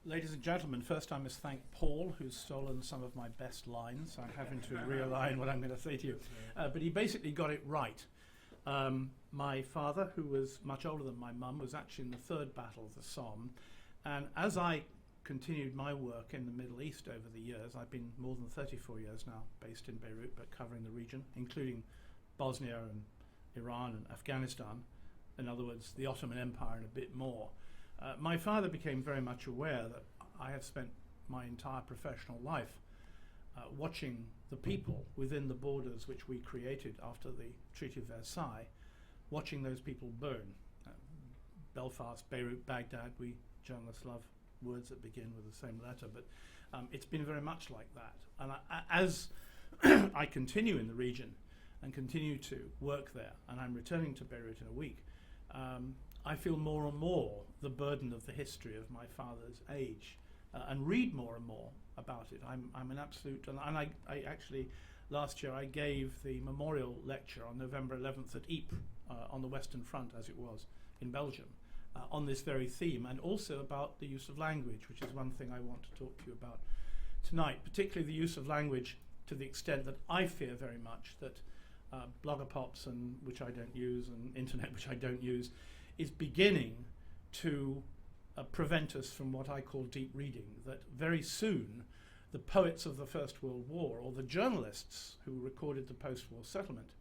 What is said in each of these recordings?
Ladies and gentlemen, first I must thank Paul, who's stolen some of my best lines. I'm having to realign what I'm going to say to you. But he basically got it right. My father, who was much older than my mum, was actually in the third battle of the Somme. And as I continued my work in the Middle East over the years, I've been more than 34 years now based in Beirut, but covering the region, including Bosnia and Iran and Afghanistan. In other words, the Ottoman Empire and a bit more. My father became very much aware that I have spent my entire professional life watching the people within the borders which we created after the Treaty of Versailles, watching those people burn. Belfast, Beirut, Baghdad, we journalists love words that begin with the same letter, but it's been very much like that. And as I continue in the region and continue to work there, and I'm returning to Beirut in a week, I feel more and more the burden of the history of my father's age, and read more and more about it. I'm an absolute, and I actually, last year I gave the memorial lecture on November 11th at Ypres, on the Western Front as it was in Belgium, on this very theme, and also about the use of language, which is one thing I want to talk to you about tonight, particularly the use of language to the extent that I fear very much that blogger pops, and which I don't use, and internet, which I don't use, is beginning to prevent us from what I call deep reading, that very soon the poets of the First World War, or the journalists who recorded the post-war settlement,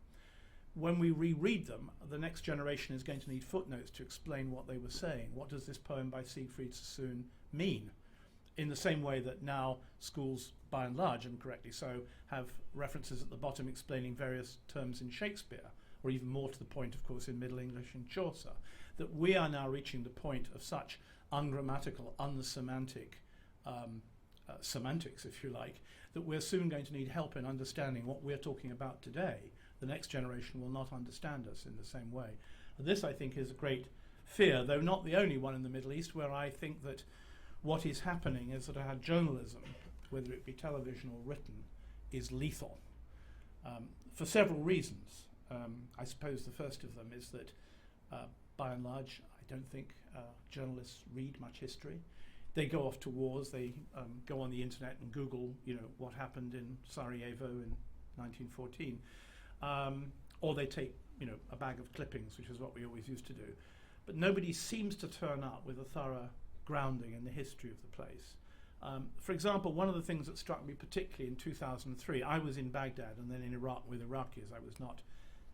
when we reread them, the next generation is going to need footnotes to explain what they were saying. What does this poem by Siegfried Sassoon mean? In the same way that now schools, by and large, and correctly so, have references at the bottom explaining various terms in Shakespeare, or even more to the point, of course, in Middle English and Chaucer, that we are now reaching the point of such ungrammatical, unsemantic semantics, if you like, that we're soon going to need help in understanding what we're talking about today. The next generation will not understand us in the same way. And this, I think, is a great fear, though not the only one in the Middle East, where I think that what is happening is that our journalism, whether it be television or written, is lethal for several reasons. I suppose the first of them is that, by and large, I don't think journalists read much history. They go off to wars. They go on the internet and Google, what happened in Sarajevo in 1914, or they take, a bag of clippings, which is what we always used to do. But nobody seems to turn up with a thorough grounding in the history of the place. For example, one of the things that struck me particularly in 2003, I was in Baghdad and then in Iraq with Iraqis. I was not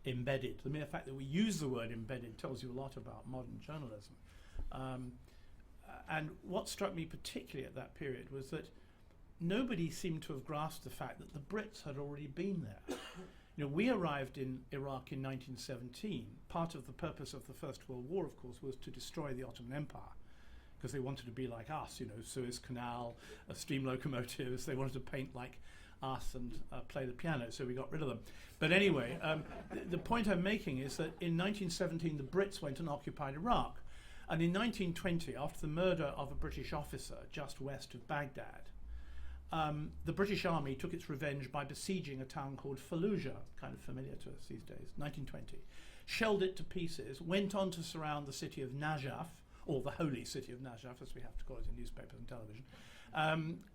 embedded. The mere fact that we use the word embedded tells you a lot about modern journalism. And what struck me particularly at that period was that nobody seemed to have grasped the fact that the Brits had already been there. We arrived in Iraq in 1917. Part of the purpose of the First World War, of course, was to destroy the Ottoman Empire, because they wanted to be like us, Suez Canal, steam locomotives. They wanted to paint like us and play the piano, so we got rid of them. But anyway, the point I'm making is that in 1917 the Brits went and occupied Iraq. And in 1920, after the murder of a British officer just west of Baghdad, the British Army took its revenge by besieging a town called Fallujah, kind of familiar to us these days, 1920, shelled it to pieces, went on to surround the city of Najaf, or the holy city of Najaf, as we have to call it in newspapers and television,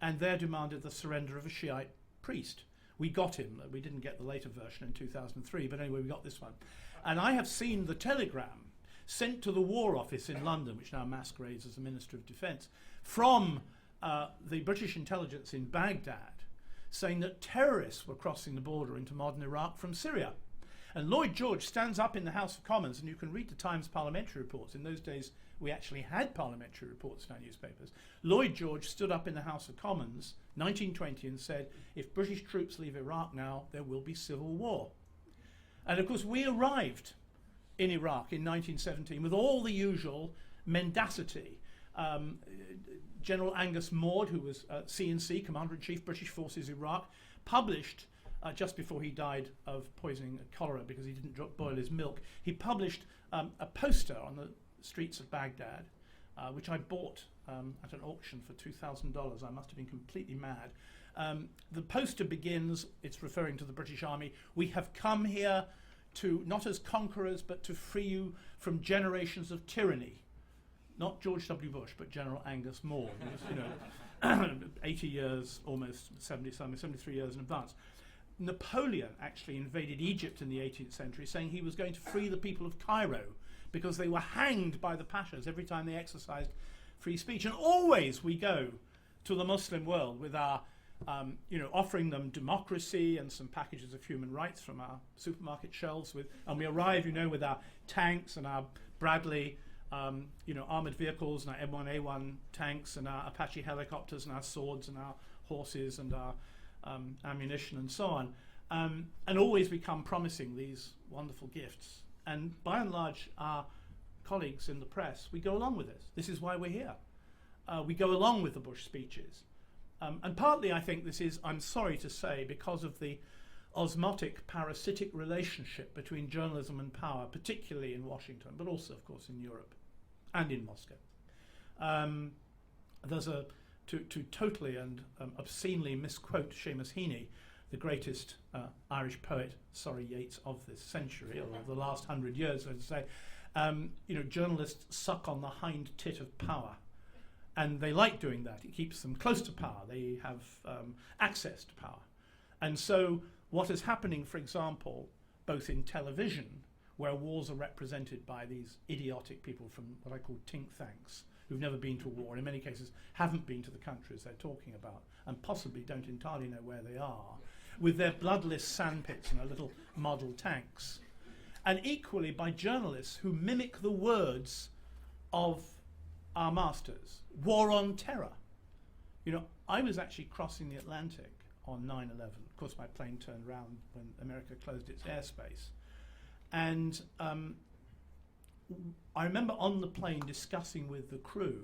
and there demanded the surrender of a Shiite priest. We got him. We didn't get the later version in 2003, but anyway, we got this one. And I have seen the telegram sent to the War Office in London, which now masquerades as the Minister of Defence, from the British intelligence in Baghdad, saying that terrorists were crossing the border into modern Iraq from Syria. And Lloyd George stands up in the House of Commons, and you can read the Times parliamentary reports. In those days, we actually had parliamentary reports in our newspapers. Lloyd George stood up in the House of Commons, 1920, and said, if British troops leave Iraq now, there will be civil war. And of course, we arrived in Iraq in 1917 with all the usual mendacity. General Angus Maud, who was CNC, Commander-in-Chief, British Forces Iraq, published just before he died of poisoning cholera because he didn't boil his milk, he published a poster on the streets of Baghdad, which I bought at an auction for $2,000. I must have been completely mad. The poster begins, it's referring to the British Army, we have come here to, not as conquerors, but to free you from generations of tyranny. not George W. Bush, but General Angus Moore, who was, 80 years, almost 73 years in advance. Napoleon actually invaded Egypt in the 18th century, saying he was going to free the people of Cairo because they were hanged by the pashas every time they exercised free speech. And always we go to the Muslim world with our, offering them democracy and some packages of human rights from our supermarket shelves, and we arrive, with our tanks and our Bradley, armored vehicles and our M1A1 tanks and our Apache helicopters and our swords and our horses and our ammunition and so on, and always we come promising these wonderful gifts. And by and large, our colleagues in the press, we go along with this. This is why we're here. We go along with the Bush speeches. And partly I think this is, I'm sorry to say, because of the osmotic, parasitic relationship between journalism and power, particularly in Washington, but also, of course, in Europe and in Moscow. There's to totally and obscenely misquote Seamus Heaney, the greatest Irish poet, Yeats, of this century, or of the last 100 years, so to say, journalists suck on the hind tit of power. And they like doing that. It keeps them close to power. They have access to power. And so what is happening, for example, both in television, where wars are represented by these idiotic people from what I call think tanks, who've never been to a war, in many cases haven't been to the countries they're talking about, and possibly don't entirely know where they are, with their bloodless sandpits and their little model tanks. And equally by journalists who mimic the words of our masters. War on terror. I was actually crossing the Atlantic on 9/11. Of course, my plane turned around when America closed its airspace. And I remember on the plane discussing with the crew,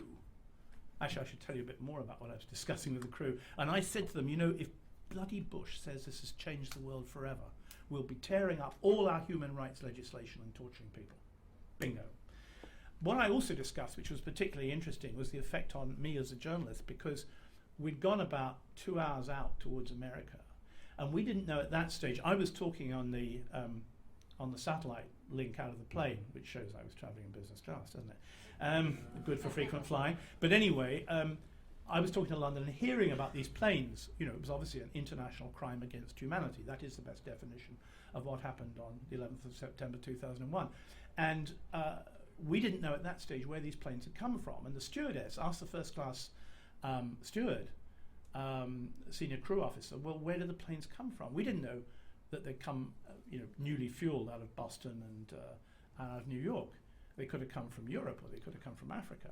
actually I should tell you a bit more about what I was discussing with the crew, and I said to them, if bloody Bush says this has changed the world forever, we'll be tearing up all our human rights legislation and torturing people. Bingo. What I also discussed, which was particularly interesting, was the effect on me as a journalist, because we'd gone about 2 hours out towards America, and we didn't know at that stage. I was talking on the satellite link out of the plane, which shows I was travelling in business class, doesn't it? Good for frequent flying. But anyway, I was talking to London and hearing about these planes. It was obviously an international crime against humanity. That is the best definition of what happened on the 11th of September 2001. And we didn't know at that stage where these planes had come from. And the stewardess asked the first class steward, senior crew officer, well, where did the planes come from? We didn't know that they'd come newly fueled out of Boston and out of New York. They could have come from Europe, or they could have come from Africa.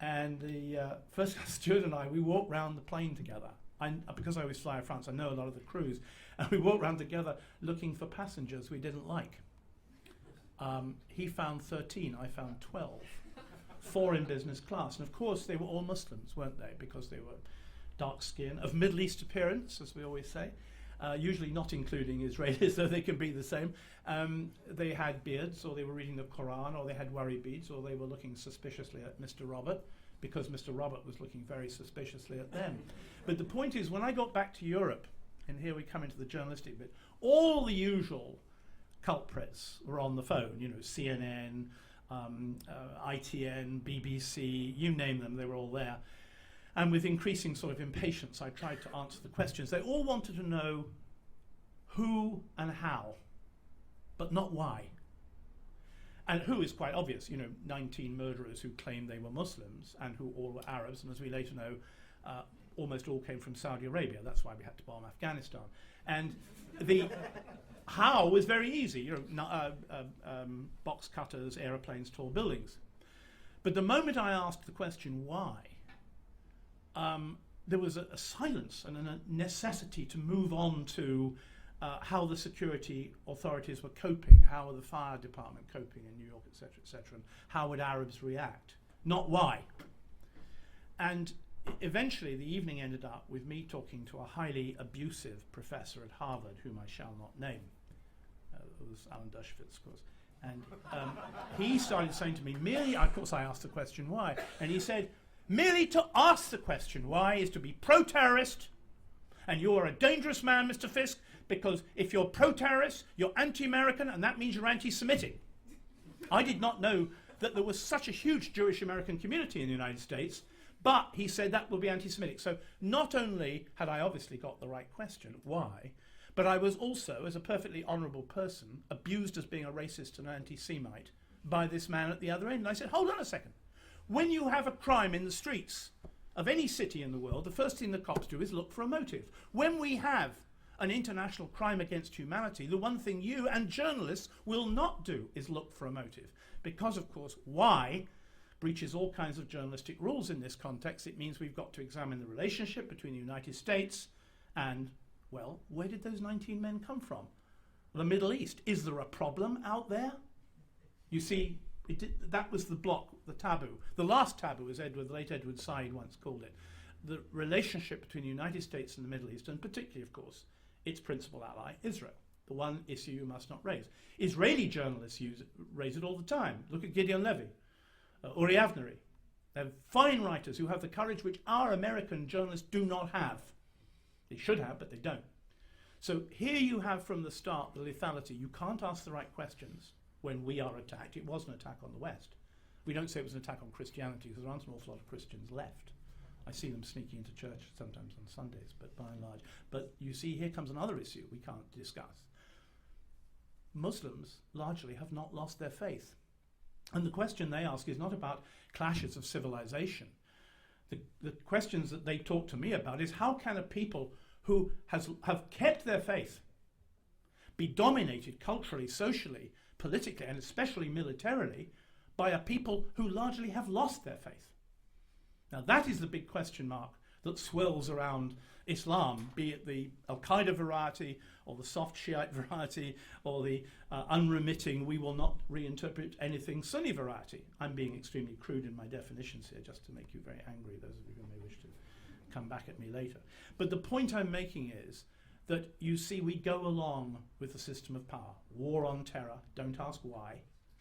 And the first class steward and I, we walked round the plane together. Because I always fly Air France, I know a lot of the crews. And we walked round together looking for passengers we didn't like. He found 13, I found 12. 4 in business class. And of course, they were all Muslims, weren't they? Because they were dark skin, of Middle East appearance, as we always say. Usually not including Israelis, though they can be the same. They had beards, or they were reading the Quran, or they had worry beads, or they were looking suspiciously at Mr. Robert, because Mr. Robert was looking very suspiciously at them. But the point is, when I got back to Europe, and here we come into the journalistic bit, all the usual culprits were on the phone, CNN, ITN, BBC, you name them, they were all there. And with increasing sort of impatience, I tried to answer the questions. They all wanted to know who and how, but not why. And who is quite obvious, 19 murderers who claimed they were Muslims and who all were Arabs, and as we later know, almost all came from Saudi Arabia. That's why we had to bomb Afghanistan. And the how was very easy, box cutters, aeroplanes, tall buildings. But the moment I asked the question why, there was a silence and a necessity to move on to how the security authorities were coping, how were the fire department coping in New York, etc., and how would Arabs react, not why. And eventually the evening ended up with me talking to a highly abusive professor at Harvard, whom I shall not name. It was Alan Dershowitz, of course. And he started saying to me, merely, of course I asked the question why, and he said, merely to ask the question why is to be pro-terrorist, and you are a dangerous man, Mr. Fisk, because if you're pro-terrorist, you're anti-American, and that means you're anti-Semitic. I did not know that there was such a huge Jewish American community in the United States, but he said that would be anti-Semitic. So not only had I obviously got the right question, why, but I was also, as a perfectly honourable person, abused as being a racist and anti-Semite by this man at the other end. And I said, hold on a second. When you have a crime in the streets of any city in the world, the first thing the cops do is look for a motive. When we have an international crime against humanity, the one thing you and journalists will not do is look for a motive. Because, of course, why breaches all kinds of journalistic rules in this context. It means we've got to examine the relationship between the United States and, well, where did those 19 men come from? The Middle East. Is there a problem out there? You see, that was the block, the taboo. The last taboo, as the late Edward Said once called it, the relationship between the United States and the Middle East, and particularly, of course, its principal ally, Israel. The one issue you must not raise. Israeli journalists raise it all the time. Look at Gideon Levy, Uri Avnery. They're fine writers who have the courage which our American journalists do not have. They should have, but they don't. So here you have from the start the lethality. You can't ask the right questions when we are attacked. It was an attack on the West. We don't say it was an attack on Christianity because there aren't an awful lot of Christians left. I see them sneaking into church sometimes on Sundays, but by and large. But you see, here comes another issue we can't discuss. Muslims largely have not lost their faith. And the question they ask is not about clashes of civilization. The questions that they talk to me about is how can a people who have kept their faith be dominated culturally, socially, politically, and especially militarily by a people who largely have lost their faith? Now that is the big question mark that swirls around Islam, be it the Al-Qaeda variety or the soft Shiite variety or the unremitting, we will not reinterpret anything Sunni variety. I'm being extremely crude in my definitions here just to make you very angry, those of you who may wish to come back at me later. But the point I'm making is that you see we go along with the system of power. War on terror, don't ask why,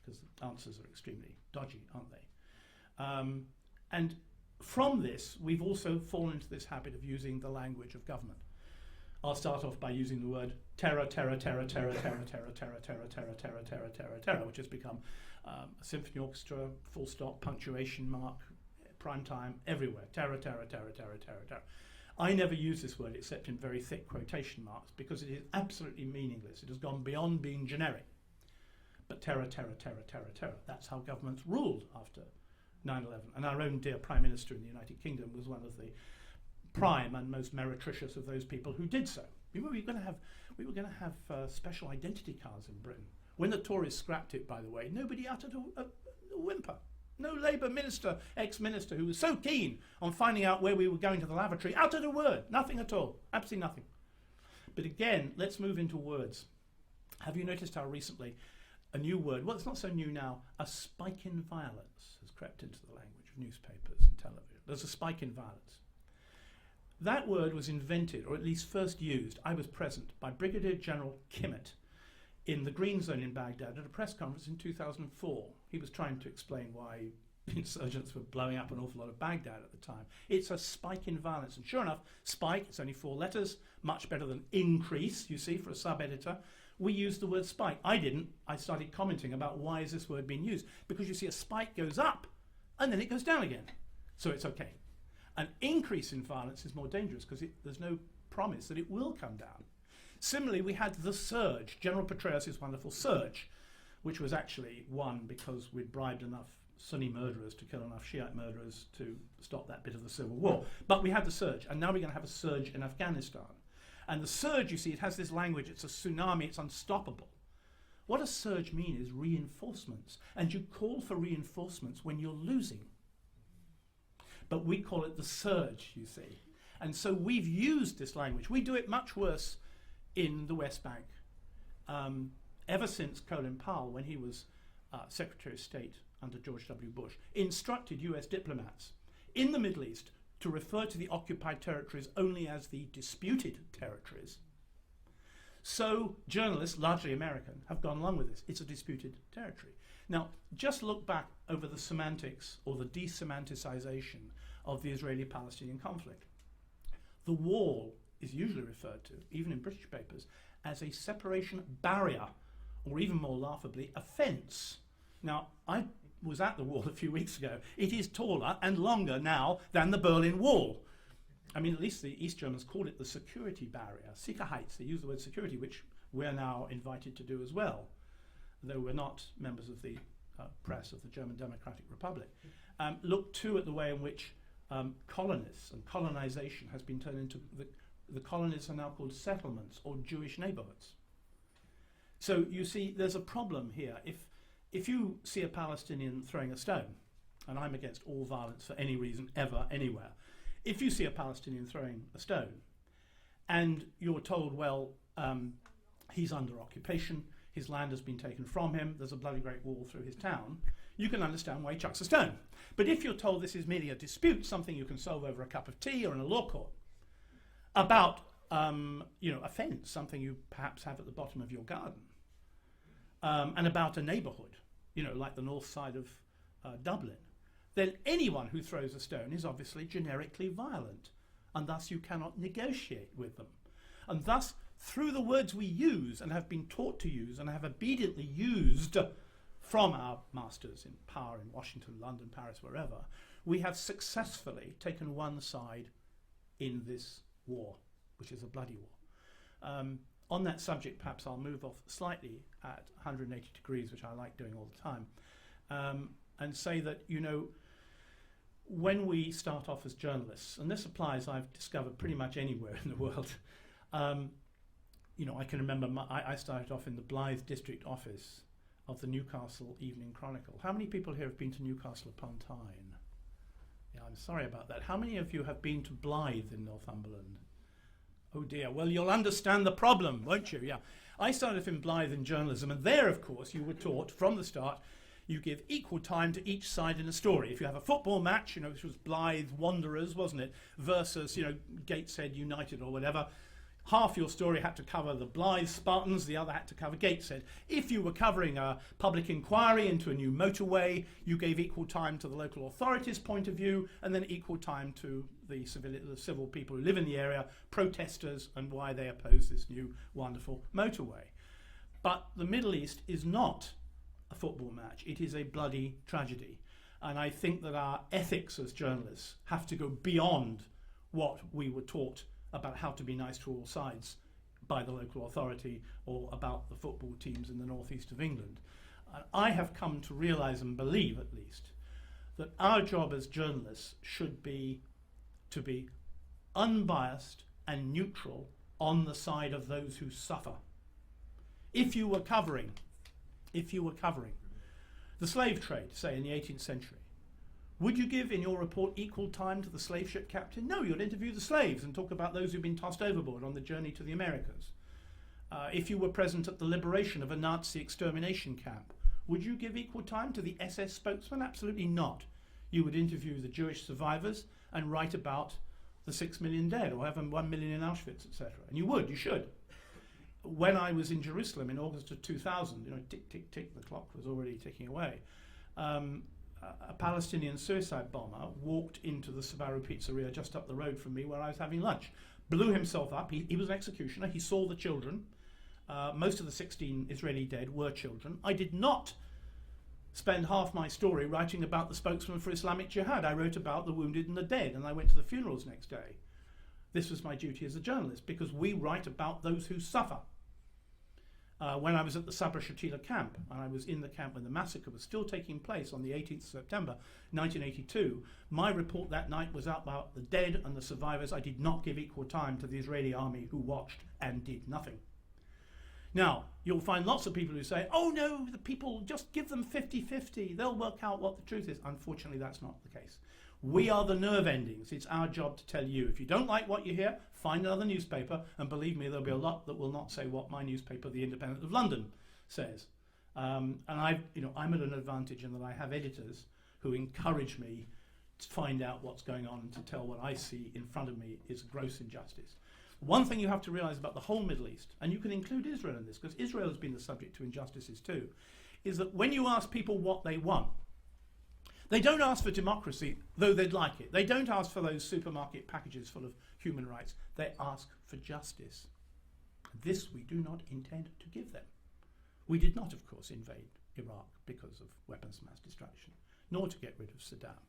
because the answers are extremely dodgy, aren't they? And from this, we've also fallen into this habit of using the language of government. I'll start off by using the word terror, terror, terror, terror, terror, terror, terror, terror, terror, terror, terror, terror, terror, which has become a symphony orchestra, full stop, punctuation mark, prime time, everywhere. Terror, terror, terror, terror, terror, terror. I never use this word except in very thick quotation marks because it is absolutely meaningless. It has gone beyond being generic. But terror, terror, terror, terror, terror. That's how governments ruled after 9/11. And our own dear Prime Minister in the United Kingdom was one of the prime and most meretricious of those people who did so. We were going to have special identity cards in Britain. When the Tories scrapped it, by the way, nobody uttered a whimper. No Labour minister, ex-minister, who was so keen on finding out where we were going to the lavatory, uttered a word. Nothing at all. Absolutely nothing. But again, let's move into words. Have you noticed how recently a new word, well, it's not so new now, a spike in violence has crept into the language of newspapers and television. There's a spike in violence. That word was invented, or at least first used, I was present, by Brigadier General Kimmitt in the Green Zone in Baghdad at a press conference in 2004. He was trying to explain why the insurgents were blowing up an awful lot of Baghdad at the time. It's a spike in violence. And sure enough, spike, it's only 4 letters, much better than increase, you see, for a sub-editor. We used the word spike. I didn't. I started commenting about why is this word being used. Because you see a spike goes up and then it goes down again. So it's okay. An increase in violence is more dangerous because there's no promise that it will come down. Similarly, we had the surge, General Petraeus' wonderful surge, which was actually won because we'd bribed enough Sunni murderers to kill enough Shiite murderers to stop that bit of the civil war. But we had the surge, and now we're going to have a surge in Afghanistan. And the surge, you see, it has this language, it's a tsunami, it's unstoppable. What a surge mean is reinforcements, and you call for reinforcements when you're losing. But we call it the surge, you see. And so we've used this language. We do it much worse in the West Bank. Ever since Colin Powell, when he was Secretary of State under George W. Bush, instructed US diplomats in the Middle East to refer to the occupied territories only as the disputed territories. So journalists, largely American, have gone along with this. It's a disputed territory. Now, just look back over the semantics or the desemanticization of the Israeli-Palestinian conflict. The wall is usually referred to, even in British papers, as a separation barrier, or even more laughably, a fence. Now, I was at the wall a few weeks ago. It is taller and longer now than the Berlin Wall. I mean, at least the East Germans called it the security barrier, Sicherheits. They use the word security, which we're now invited to do as well, though we're not members of the press of the German Democratic Republic. Look too at the way in which colonists and colonization has been turned into, the colonies are now called settlements or Jewish neighborhoods. So you see, there's a problem here. If you see a Palestinian throwing a stone, and I'm against all violence for any reason, ever, anywhere, if you see a Palestinian throwing a stone, and you're told, well, he's under occupation, his land has been taken from him, there's a bloody great wall through his town, you can understand why he chucks a stone. But if you're told this is merely a dispute, something you can solve over a cup of tea or in a law court, about a fence, something you perhaps have at the bottom of your garden, and about a neighbourhood, like the north side of Dublin, then anyone who throws a stone is obviously generically violent, and thus you cannot negotiate with them. And thus, through the words we use and have been taught to use and have obediently used from our masters in power in Washington, London, Paris, wherever, we have successfully taken one side in this war, which is a bloody war. On that subject, perhaps I'll move off slightly at 180 degrees, which I like doing all the time, and say that, when we start off as journalists, and this applies, I've discovered, pretty much anywhere in the world. I can remember I started off in the Blythe district office of the Newcastle Evening Chronicle. How many people here have been to Newcastle upon Tyne? Yeah, I'm sorry about that. How many of you have been to Blythe in Northumberland? Oh dear, well, you'll understand the problem, won't you? Yeah. I started off in Blythe in journalism, and there, of course, you were taught from the start, you give equal time to each side in a story. If you have a football match, which was Blythe Wanderers, wasn't it, versus, Gateshead United or whatever, half your story had to cover the Blythe Spartans, the other had to cover Gateshead. If you were covering a public inquiry into a new motorway, you gave equal time to the local authorities' point of view, and then equal time to the civil people who live in the area, protesters, and why they oppose this new wonderful motorway. But the Middle East is not a football match. It is a bloody tragedy. And I think that our ethics as journalists have to go beyond what we were taught about how to be nice to all sides by the local authority or about the football teams in the northeast of England. I have come to realise and believe, at least, that our job as journalists should be to be unbiased and neutral on the side of those who suffer. If you were covering the slave trade, say in the 18th century, would you give in your report equal time to the slave ship captain? No, you'd interview the slaves and talk about those who've been tossed overboard on the journey to the Americas. If you were present at the liberation of a Nazi extermination camp, would you give equal time to the SS spokesman? Absolutely not. You would interview the Jewish survivors and write about the 6 million dead, or having 1 million in Auschwitz, etc. And you should. When I was in Jerusalem in August of 2000, tick, tick, tick, the clock was already ticking away. A Palestinian suicide bomber walked into the Sbarro pizzeria just up the road from me where I was having lunch, blew himself up. He was an executioner. He saw the children. Most of the 16 Israeli dead were children. I did not spend half my story writing about the spokesman for Islamic Jihad. I wrote about the wounded and the dead, and I went to the funerals next day. This was my duty as a journalist, because we write about those who suffer. When I was at the Sabra Shatila camp, and I was in the camp when the massacre was still taking place on the 18th of September 1982, my report that night was about the dead and the survivors. I did not give equal time to the Israeli army, who watched and did nothing. Now, you'll find lots of people who say, oh no, the people, just give them 50-50, they'll work out what the truth is. Unfortunately, that's not the case. We are the nerve endings. It's our job to tell you. If you don't like what you hear, find another newspaper, and believe me, there'll be a lot that will not say what my newspaper, The Independent of London, says. And I'm at an advantage in that I have editors who encourage me to find out what's going on and to tell what I see in front of me is gross injustice. One thing you have to realise about the whole Middle East, and you can include Israel in this, because Israel has been the subject to injustices too, is that when you ask people what they want, they don't ask for democracy, though they'd like it. They don't ask for those supermarket packages full of human rights. They ask for justice. This we do not intend to give them. We did not, of course, invade Iraq because of weapons of mass destruction, nor to get rid of Saddam,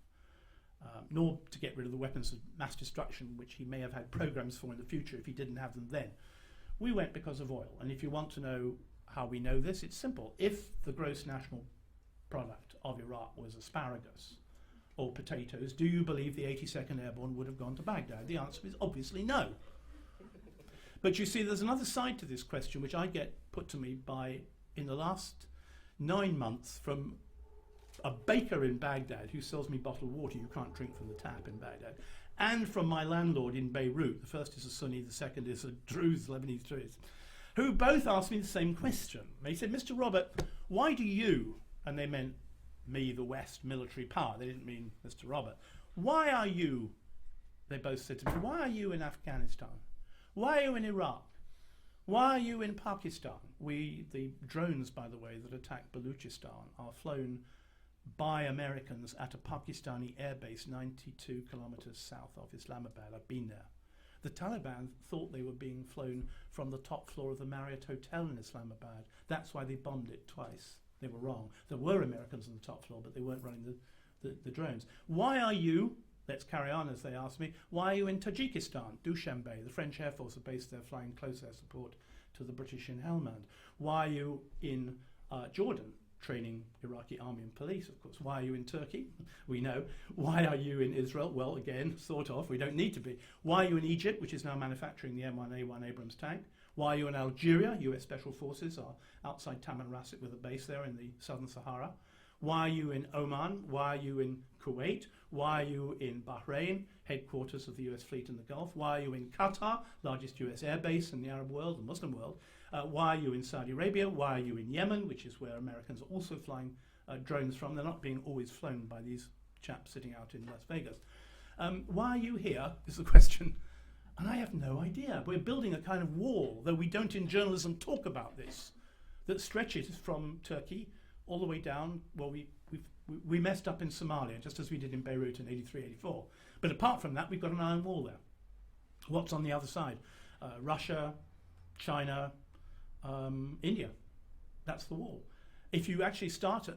nor to get rid of the weapons of mass destruction which he may have had programs for in the future if he didn't have them then. We went because of oil. And if you want to know how we know this, it's simple. If the gross national product of Iraq was asparagus or potatoes, do you believe the 82nd Airborne would have gone to Baghdad? The answer is obviously no. But you see, there's another side to this question which I get put to me by, in the last 9 months, from a baker in Baghdad who sells me bottled water you can't drink from the tap in Baghdad, and from my landlord in Beirut. The first is a Sunni, the second is a Druze, Lebanese Druze, who both asked me the same question. They said, Mr. Robert, why do you, and they meant me, the West, military power, they didn't mean Mr. Robert, why are you, they both said to me, why are you in Afghanistan? Why are you in Iraq? Why are you in Pakistan? The drones, by the way, that attack Baluchistan are flown by Americans at a Pakistani airbase 92 kilometers south of Islamabad. I've been there. The Taliban thought they were being flown from the top floor of the Marriott Hotel in Islamabad. That's why they bombed it twice. They were wrong. There were Americans on the top floor, but they weren't running the drones. Why are you, let's carry on as they asked me, why are you in Tajikistan, Dushanbe? The French Air Force are based there flying close air support to the British in Helmand. Why are you in Jordan, training Iraqi army and police, of course? Why are you in Turkey? We know. Why are you in Israel? Well, again, sort of. We don't need to be. Why are you in Egypt, which is now manufacturing the M1A1 Abrams tank? Why are you in Algeria? US Special Forces are outside Tamanrasset with a base there in the southern Sahara. Why are you in Oman? Why are you in Kuwait? Why are you in Bahrain, headquarters of the US fleet in the Gulf? Why are you in Qatar, largest US air base in the Arab world, the Muslim world? Why are you in Saudi Arabia? Why are you in Yemen, which is where Americans are also flying drones from? They're not being always flown by these chaps sitting out in Las Vegas. Why are you here, is the question. And I have no idea. We're building a kind of wall, though we don't in journalism talk about this, that stretches from Turkey all the way down. Well, we messed up in Somalia, just as we did in Beirut in 83, 84. But apart from that, we've got an iron wall there. What's on the other side? Russia, China, India. That's the wall. If you actually start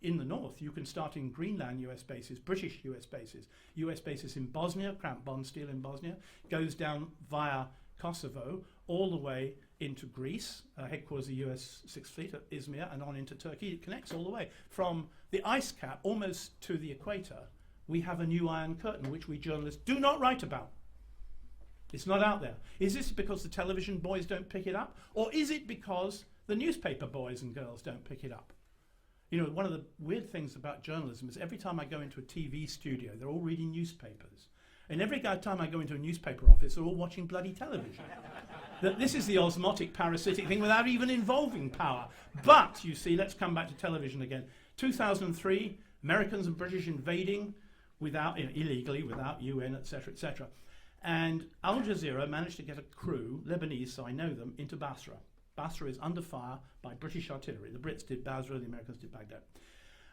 in the north, you can start in Greenland US bases, British US bases in Bosnia, Cramp Bond Steel in Bosnia, goes down via Kosovo, all the way into Greece, headquarters of the US 6th Fleet at Izmir, and on into Turkey. It connects all the way. From the ice cap almost to the equator, we have a new Iron Curtain, which we journalists do not write about. It's not out there. Is this because the television boys don't pick it up? Or is it because the newspaper boys and girls don't pick it up? You know, one of the weird things about journalism is every time I go into a TV studio, they're all reading newspapers. And every time I go into a newspaper office, they're all watching bloody television. This is the osmotic parasitic thing without even involving power. But, you see, let's come back to television again. 2003, Americans and British invading without, illegally, without UN, etc., etc. And Al Jazeera managed to get a crew, Lebanese, so I know them, into Basra. Basra is under fire by British artillery. The Brits did Basra, the Americans did Baghdad.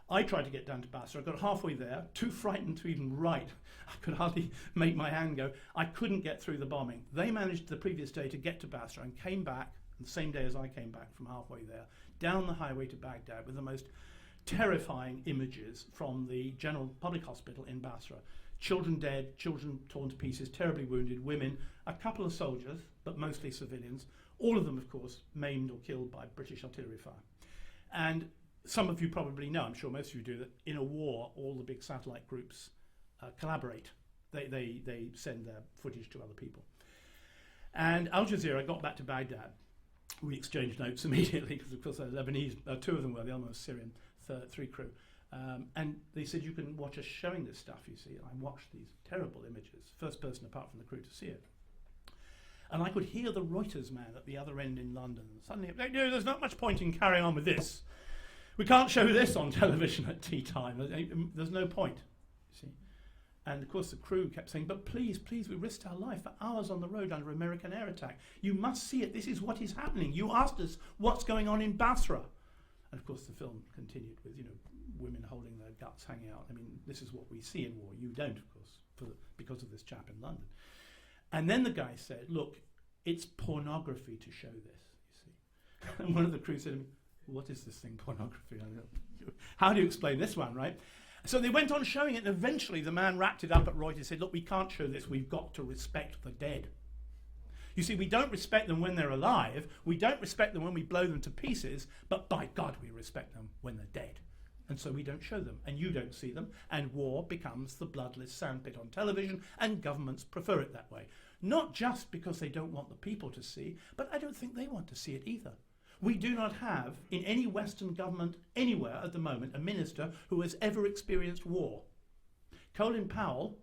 I tried to get down to Basra. I got halfway there, too frightened to even write. I could hardly make my hand go. I couldn't get through the bombing. They managed the previous day to get to Basra and came back, the same day as I came back from halfway there, down the highway to Baghdad with the most terrifying images from the General Public Hospital in Basra. Children dead, children torn to pieces, terribly wounded, women, a couple of soldiers, but mostly civilians, all of them, of course, maimed or killed by British artillery fire. And some of you probably know, I'm sure most of you do, that in a war, all the big satellite groups collaborate. They send their footage to other people. And Al Jazeera got back to Baghdad. We exchanged notes immediately, because of course they're Lebanese, two of them were, the other one was Syrian, three crew. And they said, you can watch us showing this stuff, you see. And I watched these terrible images, first person apart from the crew to see it. And I could hear the Reuters man at the other end in London. Suddenly, no, there's not much point in carrying on with this. We can't show this on television at tea time. There's no point, you see. And of course the crew kept saying, but please, please, we risked our life for hours on the road under American air attack. You must see it. This is what is happening. You asked us what's going on in Basra. And of course the film continued with, women holding their guts hanging out. I mean, this is what we see in war. You don't, of course, because of this chap in London. And then the guy said, look, it's pornography to show this, you see. And one of the crew said to me, what is this thing, pornography? How do you explain this one, right? So they went on showing it, and eventually the man wrapped it up at Reuters and said, look, we can't show this, we've got to respect the dead. You see, we don't respect them when they're alive, we don't respect them when we blow them to pieces, but by God, we respect them when they're dead. And so we don't show them, and you don't see them, and war becomes the bloodless sandpit on television, and governments prefer it that way. Not just because they don't want the people to see, but I don't think they want to see it either. We do not have, in any Western government anywhere at the moment, a minister who has ever experienced war. Colin Powell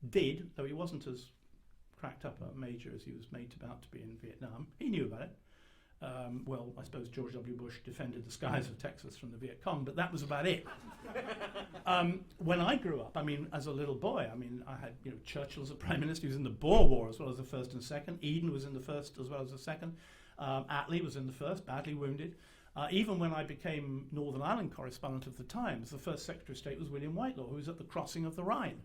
did, though he wasn't as cracked up a major as he was made about to be in Vietnam. He knew about it. Well, I suppose George W. Bush defended the skies of Texas from the Viet Cong, but that was about it. When I grew up, I mean, as a little boy, I mean, I had, you know, Churchill as a prime minister. He was in the Boer War as well as the first and second. Eden was in the first as well as the second. Attlee was in the first, badly wounded. Even when I became Northern Ireland correspondent of the Times, the first Secretary of State was William Whitelaw, who was at the crossing of the Rhine.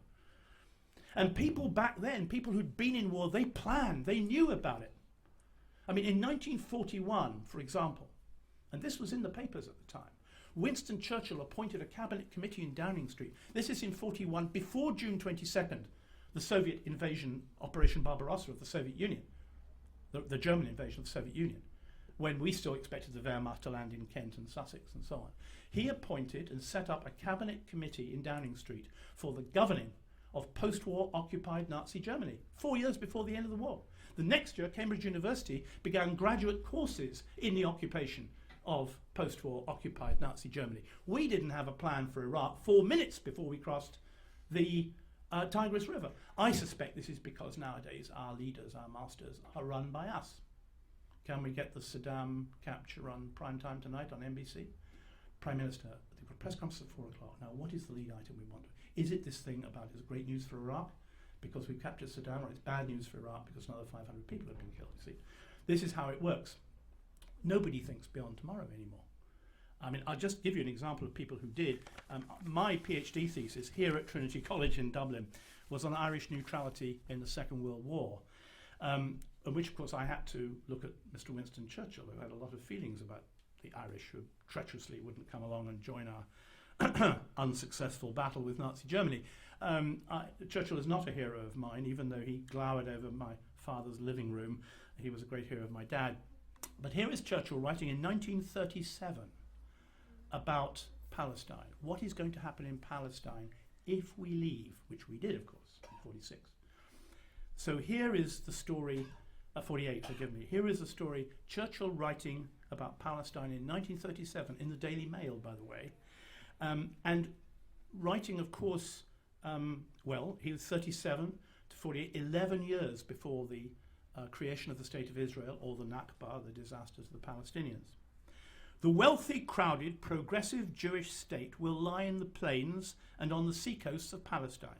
And people back then, people who'd been in war, they planned, they knew about it. I mean, in 1941, for example, and this was in the papers at the time, Winston Churchill appointed a cabinet committee in Downing Street. This is in 41, before June 22nd, the Soviet invasion, Operation Barbarossa of the Soviet Union, the German invasion of the Soviet Union, when we still expected the Wehrmacht to land in Kent and Sussex and so on. He appointed and set up a cabinet committee in Downing Street for the governing of post-war occupied Nazi Germany, 4 years before the end of the war. The next year, Cambridge University began graduate courses in the occupation of post-war occupied Nazi Germany. We didn't have a plan for Iraq 4 minutes before we crossed the Tigris River. I suspect this is because nowadays our leaders, our masters, are run by us. Can we get the Saddam capture on prime time tonight on NBC? Prime Minister, they've got a press conference at 4 o'clock. Now, what is the lead item we want? Is it this thing about is great news for Iraq because we've captured Saddam, or it's bad news for Iraq because another 500 people have been killed? You see, this is how it works. Nobody thinks beyond tomorrow anymore. I mean, I'll just give you an example of people who did. My PhD thesis here at Trinity College in Dublin was on Irish neutrality in the Second World War, in which, of course, I had to look at Mr. Winston Churchill, who had a lot of feelings about the Irish, who treacherously wouldn't come along and join our unsuccessful battle with Nazi Germany. Churchill is not a hero of mine, even though he glowered over my father's living room. He was a great hero of my dad. But here is Churchill writing in 1937 about Palestine. What is going to happen in Palestine if we leave, which we did, of course, in 46. So here is the story, 48, forgive me. Here is the story, Churchill writing about Palestine in 1937 in the Daily Mail, by the way. And writing, of course, well, he was 37 to 48, 11 years before the creation of the State of Israel, or the Nakba, the disasters of the Palestinians. The wealthy, crowded, progressive Jewish state will lie in the plains and on the seacoasts of Palestine,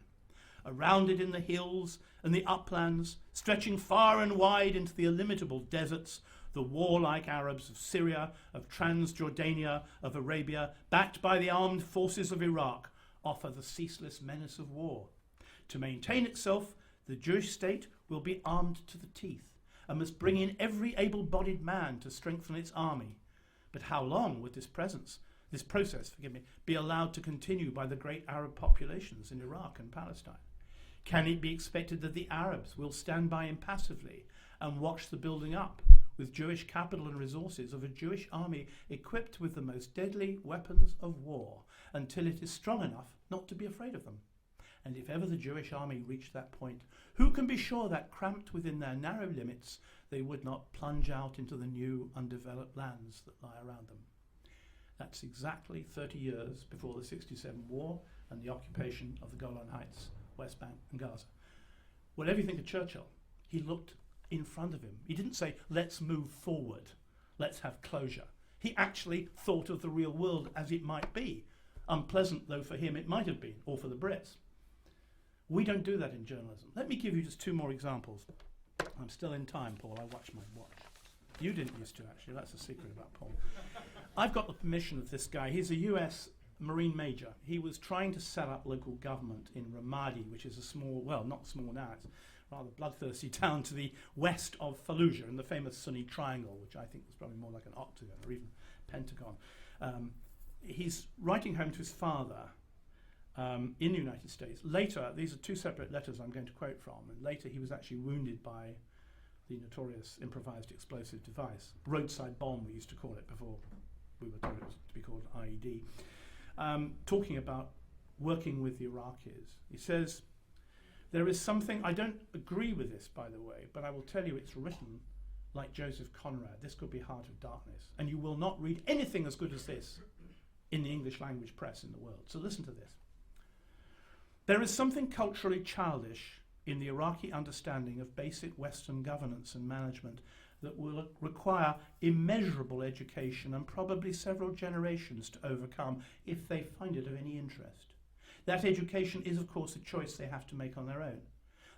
around it in the hills and the uplands, stretching far and wide into the illimitable deserts, the warlike Arabs of Syria, of Transjordania, of Arabia, backed by the armed forces of Iraq, offer the ceaseless menace of war. To maintain itself, the Jewish state will be armed to the teeth and must bring in every able-bodied man to strengthen its army. But how long would this process, be allowed to continue by the great Arab populations in Iraq and Palestine? Can it be expected that the Arabs will stand by impassively and watch the building up with Jewish capital and resources of a Jewish army equipped with the most deadly weapons of war until it is strong enough not to be afraid of them? And if ever the Jewish army reached that point, who can be sure that, cramped within their narrow limits, they would not plunge out into the new undeveloped lands that lie around them? That's exactly 30 years before the 67 war and the occupation of the Golan Heights, West Bank and Gaza. Whatever you think of Churchill, he looked in front of him. He didn't say, let's move forward, let's have closure. He actually thought of the real world as it might be, unpleasant though for him it might have been, or for the Brits. We don't do that in journalism. Let me give you just two more examples. I'm still in time, Paul. I watch my watch. You didn't used to, actually. That's a secret about Paul. I've got the permission of this guy. He's a US Marine Major. He was trying to set up local government in Ramadi, which is a small, well, not small now, it's a rather bloodthirsty town to the west of Fallujah in the famous Sunni Triangle, which I think was probably more like an octagon or even Pentagon. He's writing home to his father in the United States. Later, these are two separate letters I'm going to quote from, and later he was actually wounded by the notorious improvised explosive device, roadside bomb we used to call it before we were told it was to be called IED, talking about working with the Iraqis. He says, there is something, I don't agree with this by the way, but I will tell you it's written like Joseph Conrad. This could be Heart of Darkness, and you will not read anything as good as this in the English language press in the world. So listen to this. There is something culturally childish in the Iraqi understanding of basic Western governance and management that will require immeasurable education and probably several generations to overcome if they find it of any interest. That education is, of course, a choice they have to make on their own.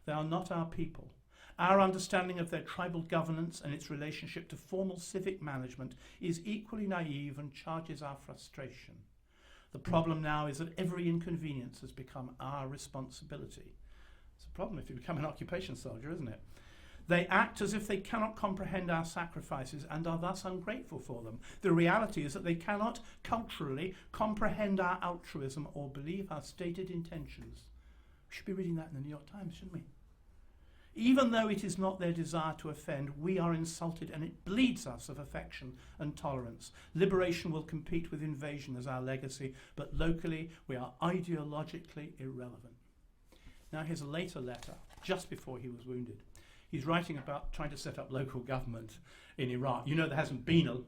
They are not our people. Our understanding of their tribal governance and its relationship to formal civic management is equally naive and charges our frustration. The problem now is that every inconvenience has become our responsibility. It's a problem if you become an occupation soldier, isn't it? They act as if they cannot comprehend our sacrifices and are thus ungrateful for them. The reality is that they cannot culturally comprehend our altruism or believe our stated intentions. We should be reading that in the New York Times, shouldn't we? Even though it is not their desire to offend, we are insulted and it bleeds us of affection and tolerance. Liberation will compete with invasion as our legacy, but locally we are ideologically irrelevant. Now here's a later letter, just before he was wounded. He's writing about trying to set up local government in Iraq. You know there hasn't been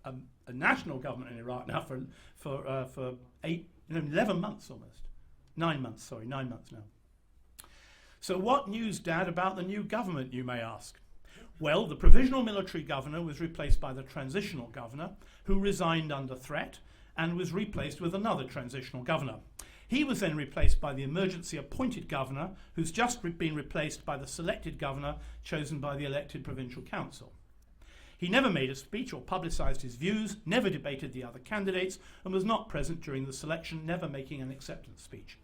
a national government in Iraq now for 11 months almost. 9 months now. So what news, Dad, about the new government, you may ask? Well, the provisional military governor was replaced by the transitional governor, who resigned under threat and was replaced with another transitional governor. He was then replaced by the emergency appointed governor, who's just been replaced by the selected governor chosen by the elected provincial council. He never made a speech or publicised his views, never debated the other candidates, and was not present during the selection, never making an acceptance speech.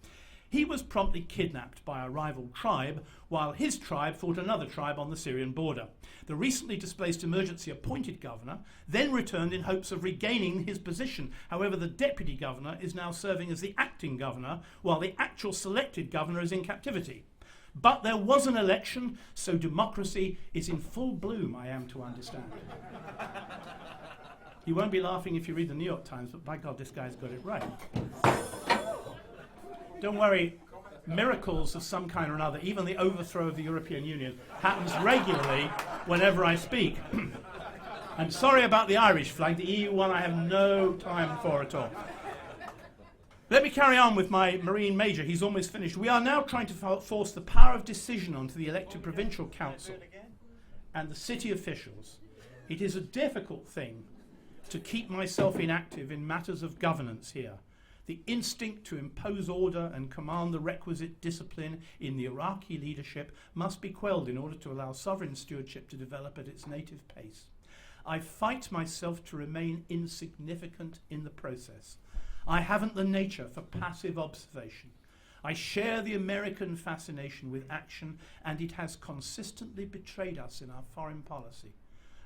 He was promptly kidnapped by a rival tribe, while his tribe fought another tribe on the Syrian border. The recently displaced emergency appointed governor then returned in hopes of regaining his position. However, the deputy governor is now serving as the acting governor, while the actual selected governor is in captivity. But there was an election, so democracy is in full bloom, I am to understand. You won't be laughing if you read the New York Times, but by God, this guy's got it right. Don't worry, miracles of some kind or another, even the overthrow of the European Union, happens regularly whenever I speak. I'm sorry about the Irish flag, the EU one I have no time for at all. Let me carry on with my Marine Major. He's almost finished. We are now trying to force the power of decision onto the elected provincial council and the city officials. It is a difficult thing to keep myself inactive in matters of governance here. The instinct to impose order and command the requisite discipline in the Iraqi leadership must be quelled in order to allow sovereign stewardship to develop at its native pace. I fight myself to remain insignificant in the process. I haven't the nature for passive observation. I share the American fascination with action, and it has consistently betrayed us in our foreign policy.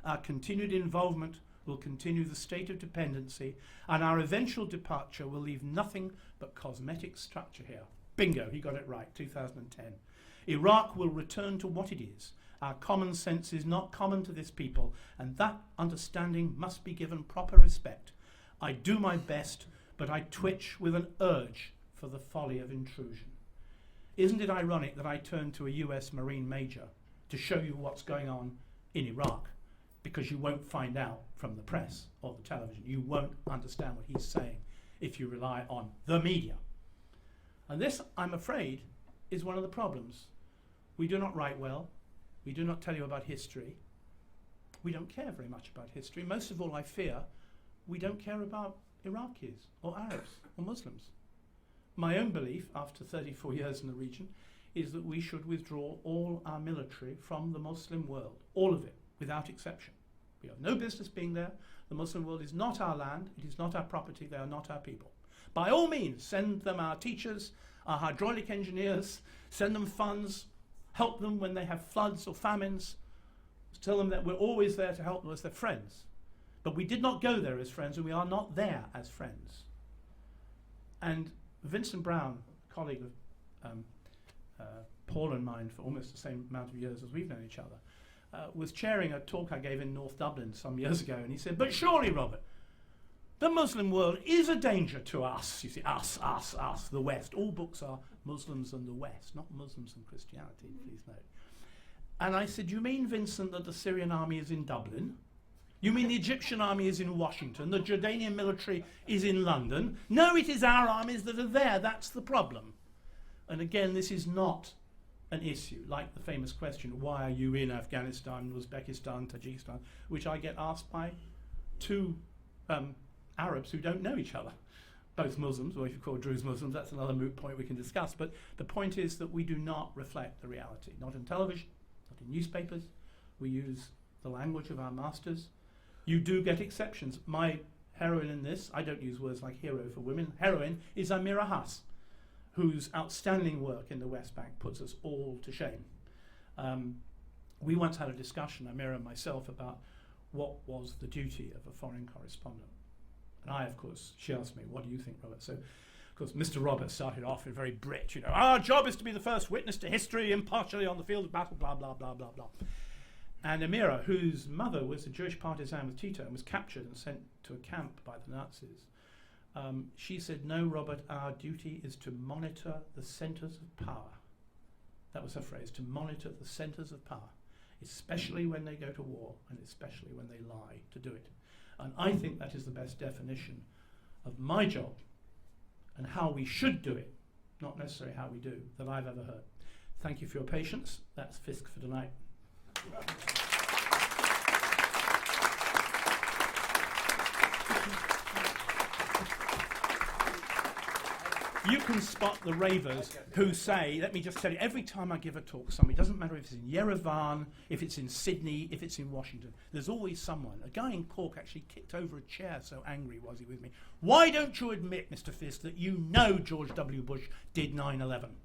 Our continued involvement will continue the state of dependency, and our eventual departure will leave nothing but cosmetic structure here. Bingo, he got it right, 2010. Iraq will return to what it is. Our common sense is not common to this people, and that understanding must be given proper respect. I do my best, but I twitch with an urge for the folly of intrusion. Isn't it ironic that I turned to a US Marine Major to show you what's going on in Iraq? Because you won't find out from the press or the television. You won't understand what he's saying if you rely on the media. And this, I'm afraid, is one of the problems. We do not write well. We do not tell you about history. We don't care very much about history. Most of all, I fear, we don't care about Iraqis or Arabs or Muslims. My own belief, after 34 years in the region, is that we should withdraw all our military from the Muslim world, all of it, without exception. We have no business being there. The Muslim world is not our land, it is not our property, they are not our people. By all means, send them our teachers, our hydraulic engineers, send them funds, help them when they have floods or famines, tell them that we're always there to help them as their friends. But we did not go there as friends, and we are not there as friends. And Vincent Brown, a colleague of Paul and mine for almost the same amount of years as we've known each other, was chairing a talk I gave in North Dublin some years ago, and he said, "But surely, Robert, the Muslim world is a danger to us." You see, us, the West. All books are Muslims and the West, not Muslims and Christianity, please note. And I said, "You mean, Vincent, that the Syrian army is in Dublin? You mean the Egyptian army is in Washington? The Jordanian military is in London? No, it is our armies that are there. That's the problem." And again, this is not an issue, like the famous question, why are you in Afghanistan, Uzbekistan, Tajikistan, which I get asked by two Arabs who don't know each other, both Muslims, or if you call Druze Muslims, that's another moot point we can discuss. But the point is that we do not reflect the reality, not in television, not in newspapers. We use the language of our masters. You do get exceptions. My heroine in this, I don't use words like hero for women, heroine is Amira Haas, whose outstanding work in the West Bank puts us all to shame. We once had a discussion, Amira and myself, about what was the duty of a foreign correspondent. And I, of course, she asked me, "What do you think, Robert?" So, of course, Mr. Roberts started off in very Brit, "Our job is to be the first witness to history, impartially on the field of battle, blah, blah, blah, blah, blah." And Amira, whose mother was a Jewish partisan with Tito and was captured and sent to a camp by the Nazis, she said, "No, Robert, our duty is to monitor the centres of power." That was her phrase, to monitor the centres of power, especially when they go to war and especially when they lie to do it. And I think that is the best definition of my job and how we should do it, not necessarily how we do, that I've ever heard. Thank you for your patience. That's Fisk for tonight. You can spot the ravers who say, let me just tell you, every time I give a talk to somebody, it doesn't matter if it's in Yerevan, if it's in Sydney, if it's in Washington, there's always someone. A guy in Cork actually kicked over a chair, so angry was he with me. "Why don't you admit, Mr. Fisk, that you know George W. Bush did 9/11?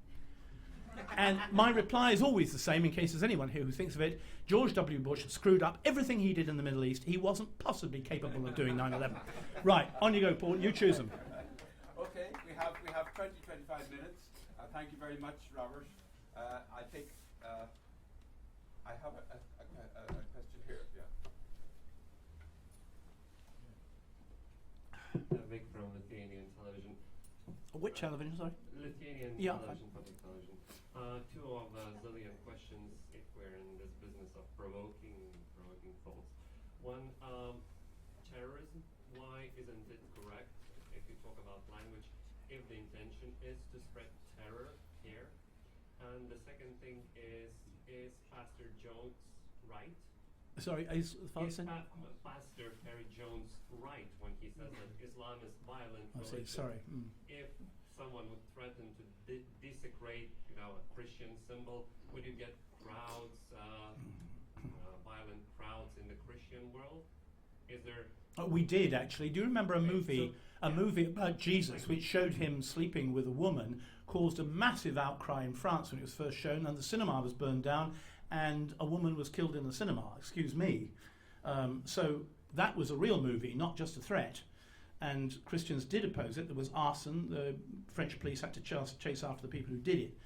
And my reply is always the same, in case there's anyone here who thinks of it. George W. Bush screwed up everything he did in the Middle East. He wasn't possibly capable of doing 9/11. Right, on you go, Paul. You choose them. Okay, we have 25 minutes. Thank you very much, Robert. I think I have a question here. Yeah. Vic from Lithuanian television. Which television, sorry? Lithuanian television, public television. Two of zillion questions if we're in this business of provoking thoughts. One, terrorism. Why isn't it correct, if you talk about language, if the intention is to spread terror here? And the second thing is Pastor Jones right? Sorry, is Pastor Terry Jones right when he says that Islam is violent religion? Sorry. If someone would threaten to desecrate, a Christian symbol, would you get crowds, violent crowds in the Christian world? Is there? We did actually. Do you remember a movie about Jesus, which showed him sleeping with a woman, caused a massive outcry in France when it was first shown, and the cinema was burned down, and a woman was killed in the cinema. Excuse me. So that was a real movie, not just a threat. And Christians did oppose it. There was arson. The French police had to chase after the people who did it.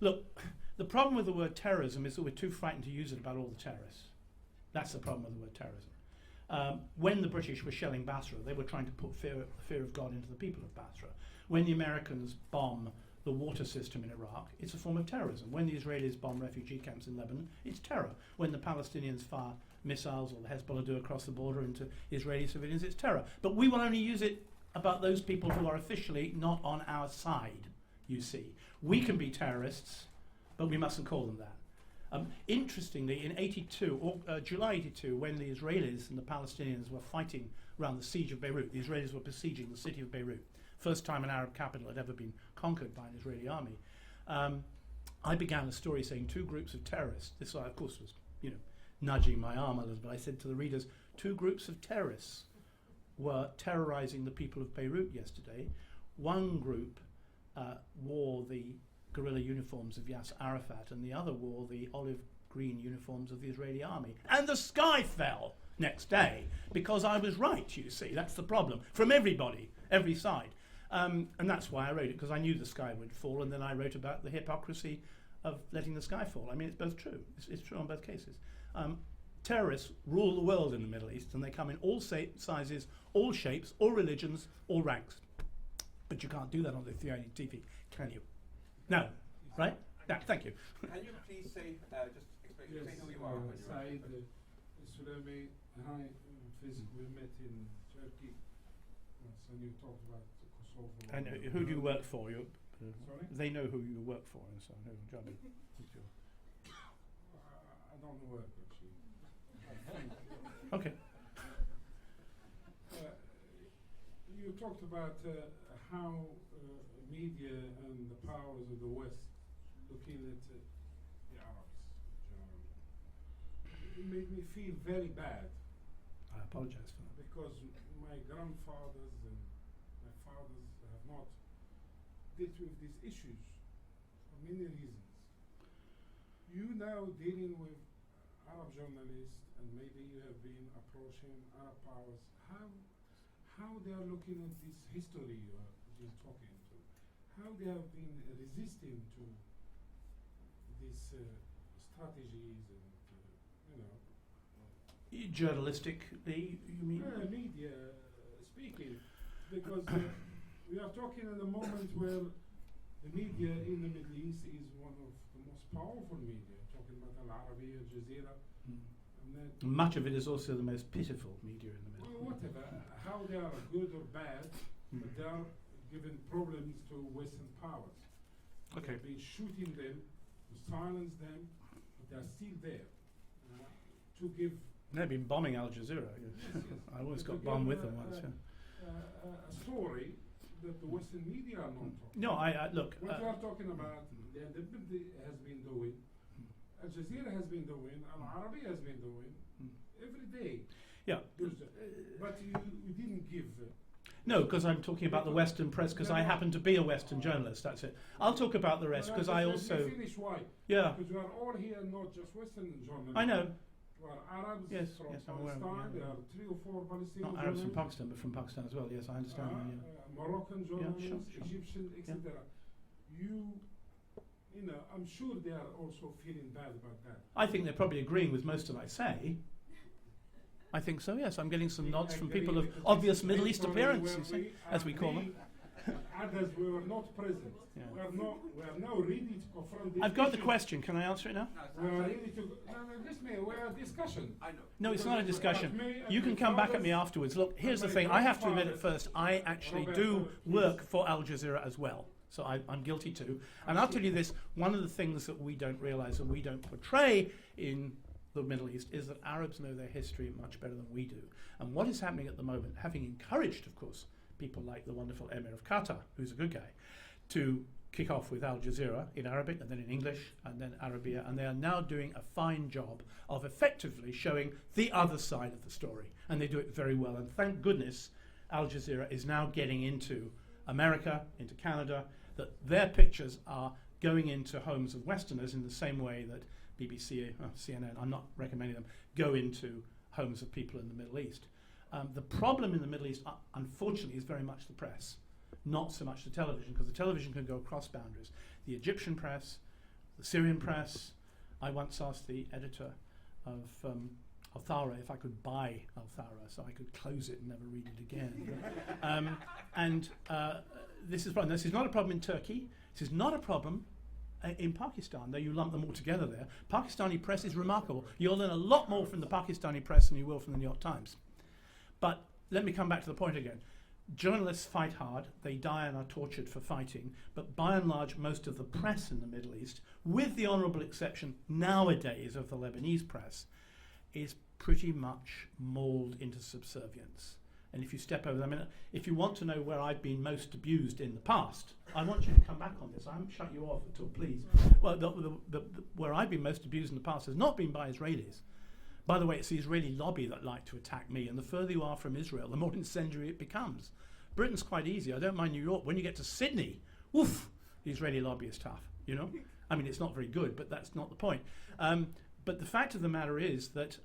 Look, the problem with the word terrorism is that we're too frightened to use it about all the terrorists. That's the problem with the word terrorism. When the British were shelling Basra, they were trying to put fear of God into the people of Basra. When the Americans bomb the water system in Iraq, it's a form of terrorism. When the Israelis bomb refugee camps in Lebanon, it's terror. When the Palestinians fire missiles, or the Hezbollah do across the border into Israeli civilians, it's terror. But we will only use it about those people who are officially not on our side, you see. We can be terrorists, but we mustn't call them that. Interestingly, in July 82, when the Israelis and the Palestinians were fighting around the siege of Beirut, the Israelis were besieging the city of Beirut, first time an Arab capital had ever been conquered by an Israeli army. I began a story saying two groups of terrorists. This, of course, was, nudging my arm a little bit. I said to the readers, two groups of terrorists were terrorizing the people of Beirut yesterday. One group wore the guerrilla uniforms of Yasser Arafat, and the other wore the olive green uniforms of the Israeli army. And the sky fell. next day because I was right, you see. That's the problem. From everybody, every side. And that's why I wrote it, because I knew the sky would fall, and then I wrote about the hypocrisy of letting the sky fall. I mean, it's both true. It's true on both cases. Terrorists rule the world in the Middle East, and they come in all sizes, all shapes, all religions, all ranks. But you can't do that on the TV, can you? No, right? No, thank you. Can you please say, just explain, say who you are? When Said Sulemi, hi, Fisk, we met in Turkey. Yes, and you talked about Kosovo. And who do you work for? Sorry? They know who you work for, and so I know Johnny. I don't work actually. I think. Okay. You talked about how media and the powers of the West looking at the Arabs generally. It made me feel very bad. I apologize for that. Because my grandfathers and my fathers have not dealt with these issues for many reasons. You now dealing with Arab journalists, and maybe you have been approaching Arab powers. How they are looking at this history you are talking to? How they have been resisting to these strategies and Journalistically, you mean? Media speaking, because we are talking at a moment where the media in the Middle East is one of the most powerful media. Talking about Al Arabiya, Al Jazeera, and that Much of it is also the most pitiful media in the Middle well, whatever. How they are good or bad, but they are giving problems to Western powers. Okay. They've been shooting them, to silence them, but they are still there to give. They've been bombing Al Jazeera. Yes. Yes. I always To got bombed give with them once. Yeah. A story that the Western media are not talking. No, I look. What we are talking about, the independent has been doing, Al Jazeera has been doing, Al Arabi has been doing, every day. Yeah. But you didn't give. No, because I'm talking about the Western press, because I happen to be a Western journalist. That's it. I'll talk about the rest because I also. Finish why? Yeah. Because we are all here, not just Western journalists. I know. We are Arabs Yes, from yes, I'm aware of it, Palestine. yeah. There are 3 or 4 Palestinian Not Arabs from journalists. Pakistan, but from Pakistan as well. Yes, I understand. Yeah. Moroccan journalists, sure. Egyptian, Yeah. etc. You know, I'm sure they are also feeling bad about that. I think they're probably agreeing with most of what I say. I think so, yes. I'm getting some nods from people of obvious Middle East appearance, you see, as we call them. Others, we were not present. Yeah. We are now ready to confront this I've got the issue. question. Can I answer it now? We are ready to. Listen, we are discussion. I know. No, it's not a discussion. But me and You can my come back at me fathers- afterwards. Look, here's the my thing. I have to admit at grandfather, first, I actually Roberto, do please. work for Al Jazeera as well. So I'm guilty too. And I'll tell you this, one of the things that we don't realise and we don't portray in the Middle East is that Arabs know their history much better than we do. And what is happening at the moment, having encouraged, of course, people like the wonderful Emir of Qatar, who's a good guy, to kick off with Al Jazeera in Arabic and then in English and then Arabia, and they are now doing a fine job of effectively showing the other side of the story, and they do it very well. And thank goodness Al Jazeera is now getting into America, into Canada, that their pictures are going into homes of Westerners in the same way that BBC, CNN, I'm not recommending them, go into homes of people in the Middle East. The problem in the Middle East, unfortunately, is very much the press, not so much the television, because the television can go across boundaries. The Egyptian press, the Syrian press. I once asked the editor of Al Thara if I could buy Al Thara so I could close it and never read it again. This is a problem. This is not a problem in Turkey. This is not a problem in Pakistan, though you lump them all together there. Pakistani press is remarkable. You'll learn a lot more from the Pakistani press than you will from the New York Times. But let me come back to the point again. Journalists fight hard, they die and are tortured for fighting, but by and large most of the press in the Middle East, with the honourable exception nowadays of the Lebanese press, is pretty much mauled into subservience. And if you step over them, if you want to know where I've been most abused in the past, I want you to come back on this. I haven't shut you off at all, please. Well, where I've been most abused in the past has not been by Israelis. By the way, it's the Israeli lobby that like to attack me, and the further you are from Israel, the more incendiary it becomes. Britain's quite easy. I don't mind New York. When you get to Sydney, woof, the Israeli lobby is tough, you know? I mean, it's not very good, but that's not the point. But the fact of the matter is that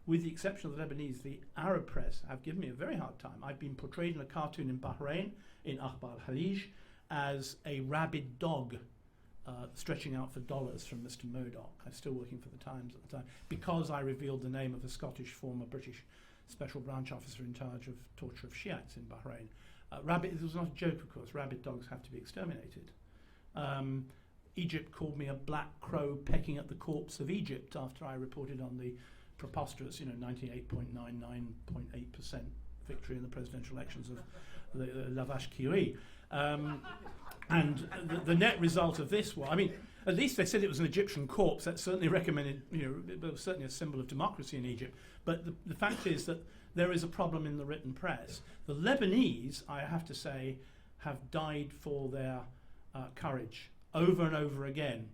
with the exception of the Lebanese, the Arab press have given me a very hard time. I've been portrayed in a cartoon in Bahrain, in Akhbar al-Khalij, as a rabid dog stretching out for dollars from Mr. Murdoch. I was still working for the Times at the time, because I revealed the name of a Scottish former British special branch officer in charge of torture of Shiites in Bahrain. This was not a joke, of course. Rabid dogs have to be exterminated. Egypt called me a black crow pecking at the corpse of Egypt after I reported on the preposterous, 98.99.8% victory in the presidential elections of the Lavash Kiri. And the net result of this was, at least they said it was an Egyptian corpse. That certainly recommended, it was certainly a symbol of democracy in Egypt. But the fact is that there is a problem in the written press. The Lebanese, I have to say, have died for their courage over and over again,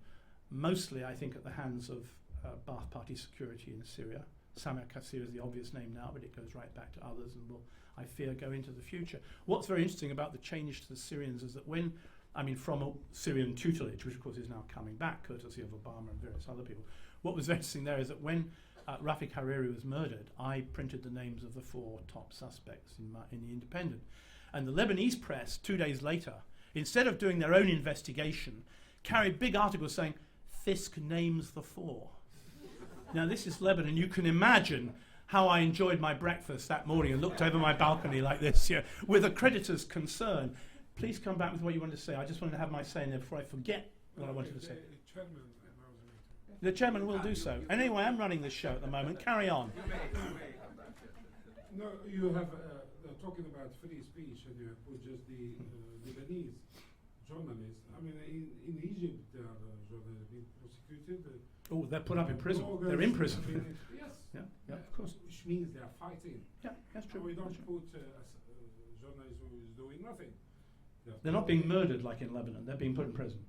mostly, I think, at the hands of Ba'ath Party security in Syria. Samir Kassir is the obvious name now, but it goes right back to others and will, I fear, go into the future. What's very interesting about the change to the Syrians is that from a Syrian tutelage, which of course is now coming back, courtesy of Obama and various other people, what was very interesting there is that when Rafik Hariri was murdered, I printed the names of the 4 top suspects in the Independent. And the Lebanese press, 2 days later, instead of doing their own investigation, carried big articles saying, Fisk names the 4. Now, this is Lebanon. You can imagine how I enjoyed my breakfast that morning and looked over my balcony like this, with a creditor's concern. Please come back with what you wanted to say. I just wanted to have my say in there before I forget what I wanted to say. The chairman will do so. Anyway, I'm running this show at the moment. Carry on. No, you have talking about free speech, and you have put just the Lebanese journalists. In Egypt, there are journalists being prosecuted. Oh, they're put up in prison. They're in prison. Yes. Yeah, of course. Which means they are fighting. Yeah, that's true. So we don't That's true. put a journalist who is doing nothing. They're not being murdered like in Lebanon. They're being put in prison.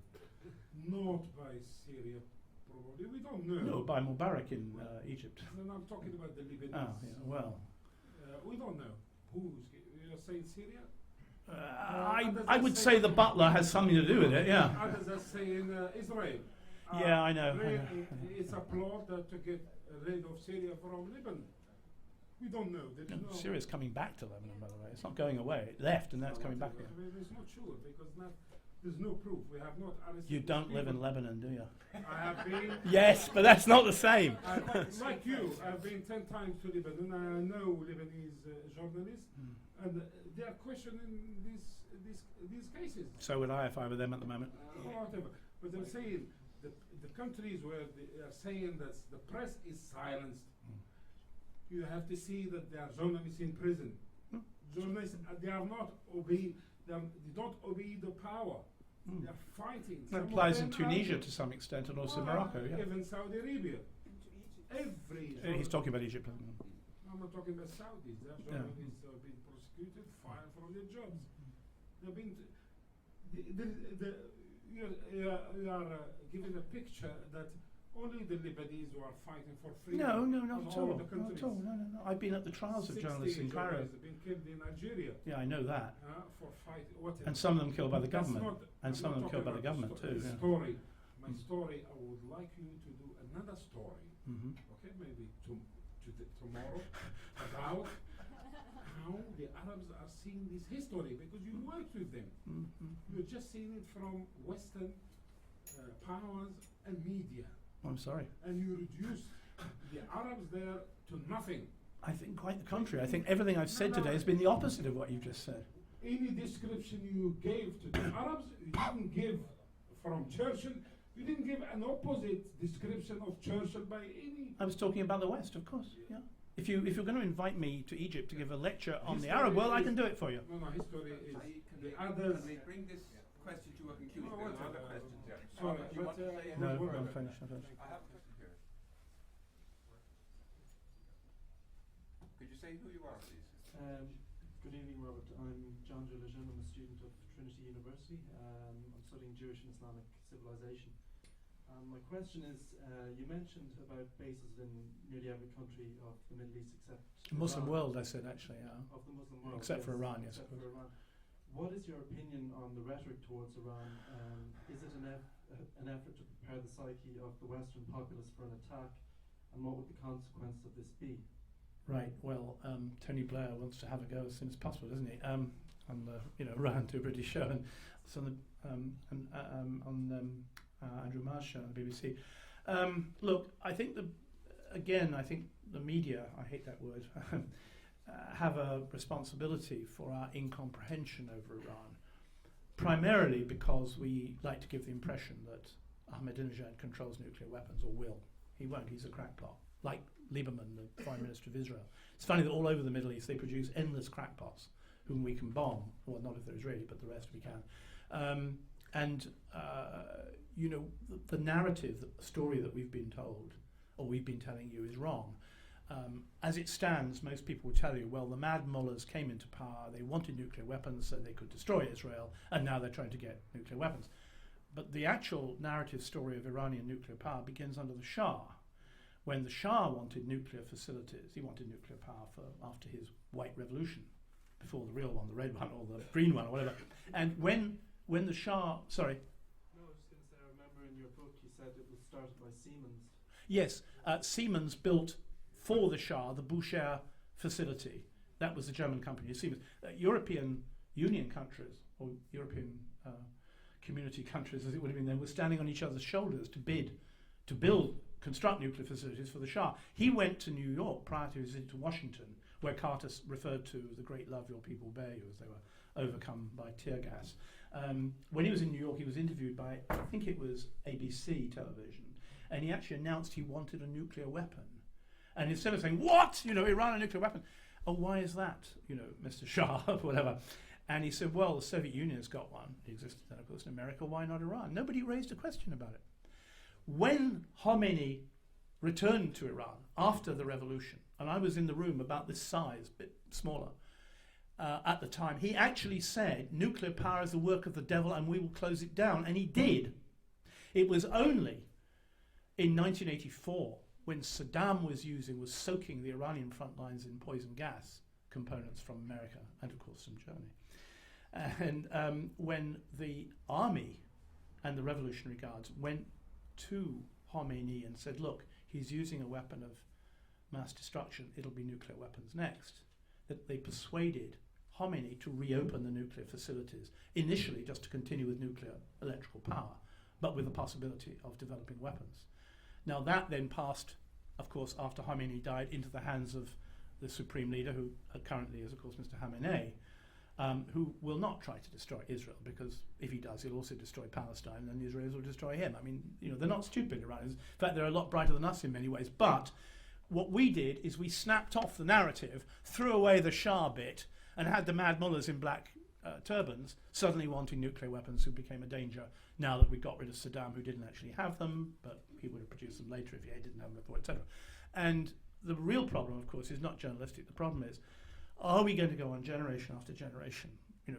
Not by Syria, probably. We don't know. No, by Mubarak in Egypt. No, I'm talking about the Lebanese. Oh, yeah, well. We don't know. You're saying Syria? I would say the butler has something to do with it, yeah. Others are saying Israel. Yeah, I know. It's a plot to get rid of Syria from Lebanon. We don't know. No, Syria's coming back to Lebanon, by the way. It's not going away. It left and now it's coming back again. It's not sure because there's no proof. We have not arrested. You don't live in Lebanon, do you? I have been. Yes, but that's not the same. Like you, I've been 10 times to Lebanon. I know Lebanese journalists, and they are questioning these cases. So would I if I were them at the moment. Whatever. But I'm saying the countries where they are saying that the press is silenced, you have to see that there are journalists in prison. Journalists, they are not obey. They don't obey the power. They are fighting. That applies in Tunisia to some extent and also Morocco. Yeah. Even Saudi Arabia. He's talking about Egypt. I'm not talking about Saudis. Their journalists are being prosecuted, fired from their jobs. They're being. You are given a picture that only the Lebanese who are fighting for freedom. No, not at all. Not at all. No. I've been at the trials of journalists in Cairo. Have been killed in Nigeria. Yeah, I know that. For fighting. Whatever. And some of them killed by the That's government. And some of them killed by the government too. The Yeah. story. My story. I would like you to do another story. Okay, maybe tomorrow about how the Arabs are seeing this history because you worked with them. You're just seeing it from Western powers and media. I'm sorry. And you reduce the Arabs there to nothing. I think quite the contrary. I think everything I've said today has been the opposite of what you've just said. Any description you gave to the Arabs, you didn't give from Churchill. You didn't give an opposite description of Churchill by any. I was talking about the West, of course. Yeah. If you're going to invite me to Egypt to give a lecture on the Arab world, I can do it for you. No, history is the can others. we bring this question to a conclusion? No, There are whatever. other questions there. Sorry, Do you want to say No, anything I'm further? finished. I have a question here. Could you say who you are, please? Good evening, Robert. I'm John Julian. I'm a student of Trinity University. I'm studying Jewish and Islamic civilization. My question is, you mentioned about bases in nearly every country of the Middle East except Muslim Iran. world, I said actually. Of the Muslim world. Except for Iran, yes. Except for Iran. What is your opinion on the rhetoric towards Iran? Is it an effort to prepare the psyche of the Western populace for an attack? And what would the consequence of this be? Right. Well, Tony Blair wants to have a go as soon as possible, doesn't he? On the round to a British show, and so on Andrew Marr's show on the BBC. Look, I think the media, I hate that word, have a responsibility for our incomprehension over Iran, primarily because we like to give the impression that Ahmadinejad controls nuclear weapons, or will. He won't. He's a crackpot, like Lieberman, the Prime Minister of Israel. It's funny that all over the Middle East they produce endless crackpots whom we can bomb. Well, not if they're Israeli, but the rest we can. The narrative, the story that we've been told, or we've been telling you, is wrong. As it stands, most people will tell you, well, the mad mullahs came into power, they wanted nuclear weapons so they could destroy Israel, and now they're trying to get nuclear weapons. But the actual narrative story of Iranian nuclear power begins under the Shah. When the Shah wanted nuclear facilities, he wanted nuclear power after his white revolution, before the real one, the red one, or the green one, or whatever. And when the Shah, sorry? No, I was just going to say, I remember in your book you said it was started by Siemens. Yes, Siemens built for the Shah the Bushehr facility. That was the German company, Siemens. European Union countries, or European community countries, as it would have been then, were standing on each other's shoulders to construct nuclear facilities for the Shah. He went to New York prior to his visit to Washington, where Carter referred to the great love your people bear you, as they were overcome by tear gas. When he was in New York, he was interviewed by, I think it was ABC television, and he actually announced he wanted a nuclear weapon. And instead of saying, what? Iran a nuclear weapon? Oh, why is that? Mr. Shah, whatever. And he said, well, the Soviet Union's got one. It existed then, of course, in America. Why not Iran? Nobody raised a question about it. When Khomeini returned to Iran after the revolution, and I was in the room about this size, a bit smaller, at the time, he actually said, nuclear power is the work of the devil and we will close it down. And he did. It was only in 1984 when Saddam was soaking the Iranian front lines in poison gas components from America and, of course, from Germany. And when the army and the Revolutionary Guards went to Khomeini and said, look, he's using a weapon of mass destruction, it'll be nuclear weapons next, that they persuaded Khomeini to reopen the nuclear facilities, initially just to continue with nuclear electrical power, but with the possibility of developing weapons. Now that then passed, of course, after Khomeini died, into the hands of the supreme leader, who currently is, of course, Mr. Khamenei, who will not try to destroy Israel, because if he does, he'll also destroy Palestine, and the Israelis will destroy him. I mean, they're not stupid, Iranians. In fact, they're a lot brighter than us in many ways. But what we did is we snapped off the narrative, threw away the Shah bit, and had the mad mullahs in black turbans suddenly wanting nuclear weapons, who became a danger now that we got rid of Saddam, who didn't actually have them, but he would have produced them later if he didn't have them before, etc. And the real problem, of course, is not journalistic. The problem is, are we going to go on generation after generation,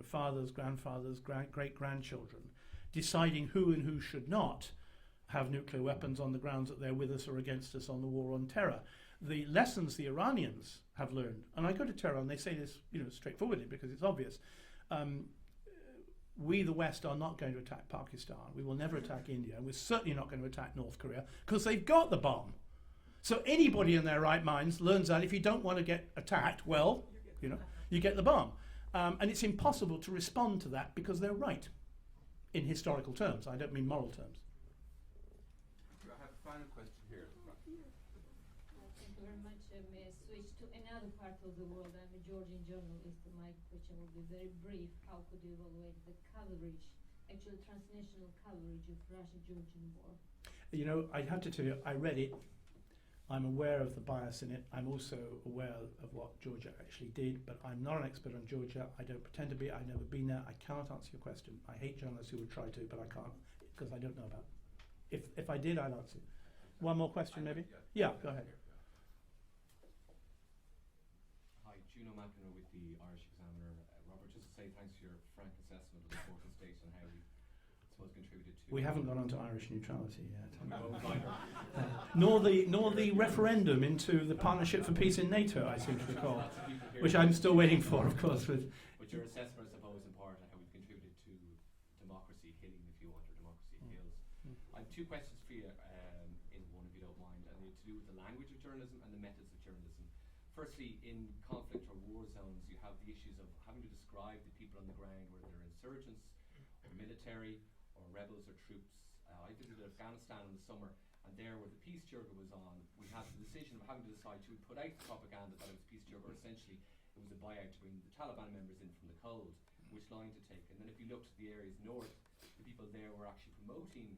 fathers, grandfathers, great-grandchildren, deciding who and who should not have nuclear weapons on the grounds that they're with us or against us on the war on terror? The lessons the Iranians have learned, and I go to Tehran, they say this straightforwardly because it's obvious, we, the West, are not going to attack Pakistan. We will never attack India, and we're certainly not going to attack North Korea because they've got the bomb. So anybody in their right minds learns that if you don't want to get attacked, well, you get the bomb. And it's impossible to respond to that because they're right in historical terms. I don't mean moral terms. I have a final question here. Thank you very much. May I switch to another part of the world? I'm a Georgian journalist, and my question will be very brief. How could you evaluate the coverage, actual transnational coverage of Russia-Georgian war? I have to tell you, I read it. I'm aware of the bias in it. I'm also aware of what Georgia actually did, but I'm not an expert on Georgia. I don't pretend to be. I've never been there. I cannot answer your question. I hate journalists who would try to, but I can't because I don't know about it. If I did, I'd answer. One more question, maybe? Yeah, go ahead. Hi, Juno McEnroe with the Irish Examiner. Robert, just to say thanks for your frank assessment of the important state and how we, contributed to... We haven't gone on to Irish neutrality yet. Nor the referendum into the Partnership for Peace in NATO, I seem to recall, which I'm still waiting for, of course. But your assessment, I suppose, in part, how we've contributed to democracy killing, if you want, or democracy kills. I have two questions for you in one, if you don't mind, and they're to do with the language of journalism and the methods of journalism. firstly, in conflict or war zones, you have the issues of having to describe the people on the ground, whether they're insurgents or military or rebels or troops. I visited Afghanistan in the summer, and there where the peace jirga was on, we had the decision of having to decide to put out the propaganda that it was peace jirga, or essentially it was a buyout to bring the Taliban members in from the cold, which line to take. And then if you looked at the areas north, the people there were actually promoting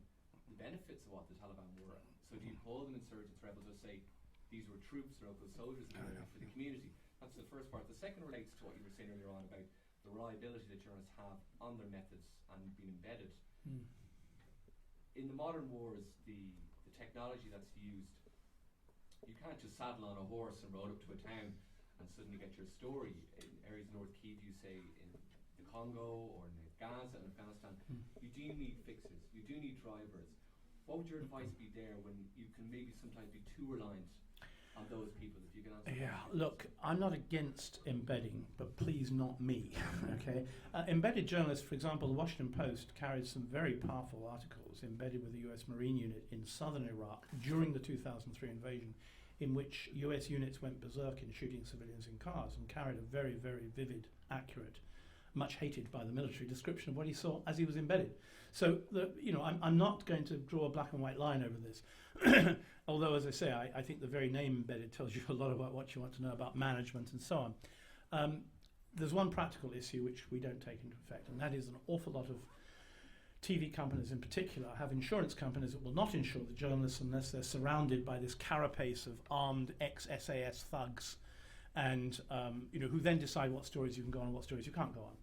the benefits of what the Taliban were. So do you call them insurgents, rebels, or say these were troops or local soldiers for the community? That's the first part. The second relates to what you were saying earlier on about the reliability that journalists have on their methods and being embedded. In the modern wars, the technology that's used, you can't just saddle on a horse and roll up to a town and suddenly get your story. In areas of North Kiev, you say in the Congo or in Gaza and Afghanistan, you do need fixes, you do need drivers. What would your advice be there when you can maybe sometimes be too reliant on those people, if you can answer? Yeah, look, I'm not against embedding, but please not me, okay? Embedded journalists, for example, the Washington Post carried some very powerful articles embedded with the US Marine unit in southern Iraq during the 2003 invasion, in which US units went berserk in shooting civilians in cars and carried a very, very vivid, accurate, much hated by the military description of what he saw as he was embedded. So, I'm not going to draw a black and white line over this. Although, as I say, I think the very name embedded tells you a lot about what you want to know about management and so on. There's one practical issue which we don't take into effect, and that is an awful lot of TV companies in particular have insurance companies that will not insure the journalists unless they're surrounded by this carapace of armed ex-SAS thugs, and who then decide what stories you can go on and what stories you can't go on.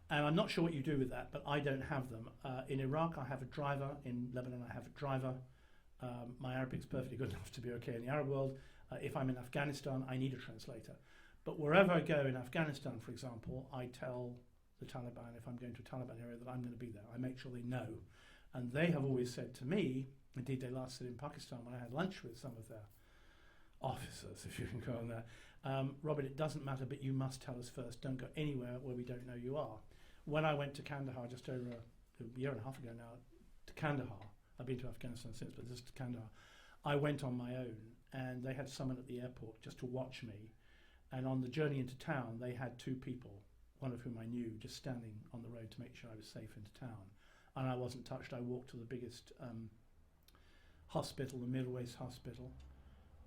And I'm not sure what you do with that, but I don't have them. In Iraq, I have a driver. In Lebanon, I have a driver. My Arabic's perfectly good enough to be okay in the Arab world. If I'm in Afghanistan, I need a translator. But wherever I go in Afghanistan, for example, I tell the Taliban, if I'm going to a Taliban area, that I'm going to be there. I make sure they know. And they have always said to me, indeed they last said in Pakistan when I had lunch with some of their officers, if you can go on there, Robert, it doesn't matter, but you must tell us first. Don't go anywhere where we don't know you are. When I went to Kandahar just over a year and a half ago now, to Kandahar, I've been to Afghanistan since, but this is to Kandahar, I went on my own, and they had someone at the airport just to watch me. And on the journey into town, they had two people, one of whom I knew, just standing on the road to make sure I was safe into town. And I wasn't touched. I walked to the biggest hospital, the Middle East hospital.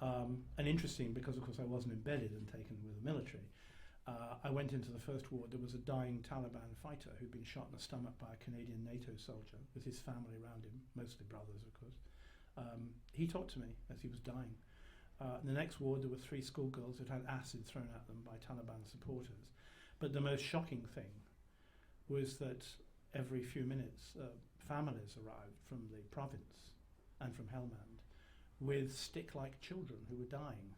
And interesting, because of course I wasn't embedded and taken with the military, I went into the first ward. There was a dying Taliban fighter who'd been shot in the stomach by a Canadian NATO soldier with his family around him, mostly brothers, of course. He talked to me as he was dying. In the next ward, there were 3 schoolgirls who'd had acid thrown at them by Taliban supporters. But the most shocking thing was that every few minutes, families arrived from the province and from Helmand with stick-like children who were dying.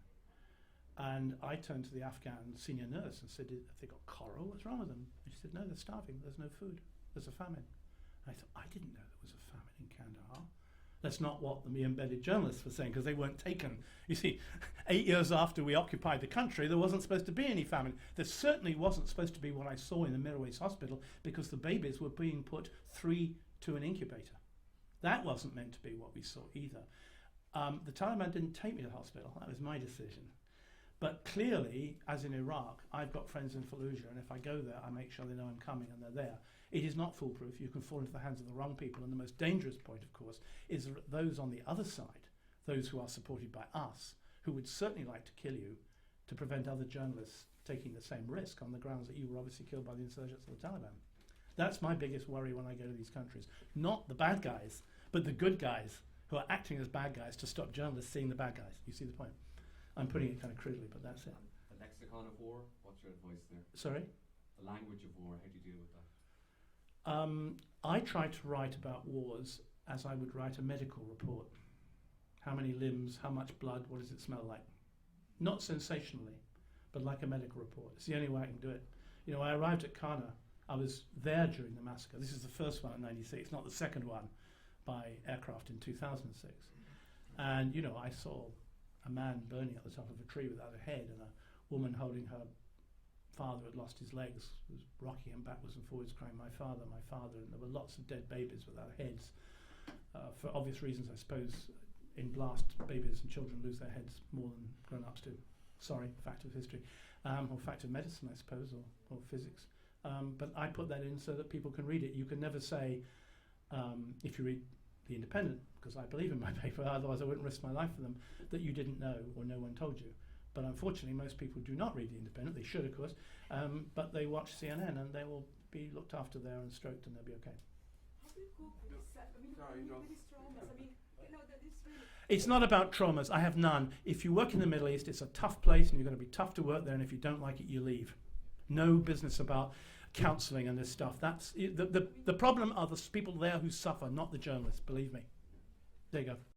And I turned to the Afghan senior nurse and said, have they got coral? What's wrong with them? And she said, no, they're starving. There's no food. There's a famine. And I thought, I didn't know there was a famine in Kandahar. That's not what the embedded journalists were saying, because they weren't taken. You see, 8 years after we occupied the country, there wasn't supposed to be any famine. There certainly wasn't supposed to be what I saw in the Middle East hospital, because the babies were being put 3 to an incubator. That wasn't meant to be what we saw either. The Taliban didn't take me to the hospital. That was my decision. But clearly, as in Iraq, I've got friends in Fallujah, and if I go there, I make sure they know I'm coming and they're there. It is not foolproof. You can fall into the hands of the wrong people, and the most dangerous point, of course, is those on the other side, those who are supported by us, who would certainly like to kill you to prevent other journalists taking the same risk on the grounds that you were obviously killed by the insurgents of the Taliban. That's my biggest worry when I go to these countries. Not the bad guys, but the good guys who are acting as bad guys to stop journalists seeing the bad guys. You see the point? I'm putting it kind of crudely, but that's it. The lexicon of war, what's your advice there? Sorry? The language of war, how do you deal with that? I try to write about wars as I would write a medical report. How many limbs, how much blood, what does it smell like? Not sensationally, but like a medical report. It's the only way I can do it. You know, I arrived at Kana. I was there during the massacre. This is the first one in '96, not the second one by aircraft in 2006. And, you know, I saw a man burning at the top of a tree without a head, and a woman holding her father who had lost his legs, was rocking him backwards and forwards, crying, my father, and there were lots of dead babies without heads. For obvious reasons, I suppose, in blast, babies and children lose their heads more than grown-ups do. Sorry, fact of history, or fact of medicine, I suppose, or physics. But I put that in so that people can read it. You can never say, if you read The Independent, because I believe in my paper, otherwise I wouldn't risk my life for them, that you didn't know or no one told you. But unfortunately, most people do not read The Independent. They should, of course, but they watch CNN and they will be looked after there and stroked and they'll be okay. How do you cope with this? I mean, Sorry, with John. these traumas? I mean, you know, that is really. It's not about traumas. I have none. If you work in the Middle East, it's a tough place and you're going to be tough to work there, and if you don't like it, you leave. No business about counselling and this stuff. That's the problem are the people there who suffer, not the journalists, believe me. There you go.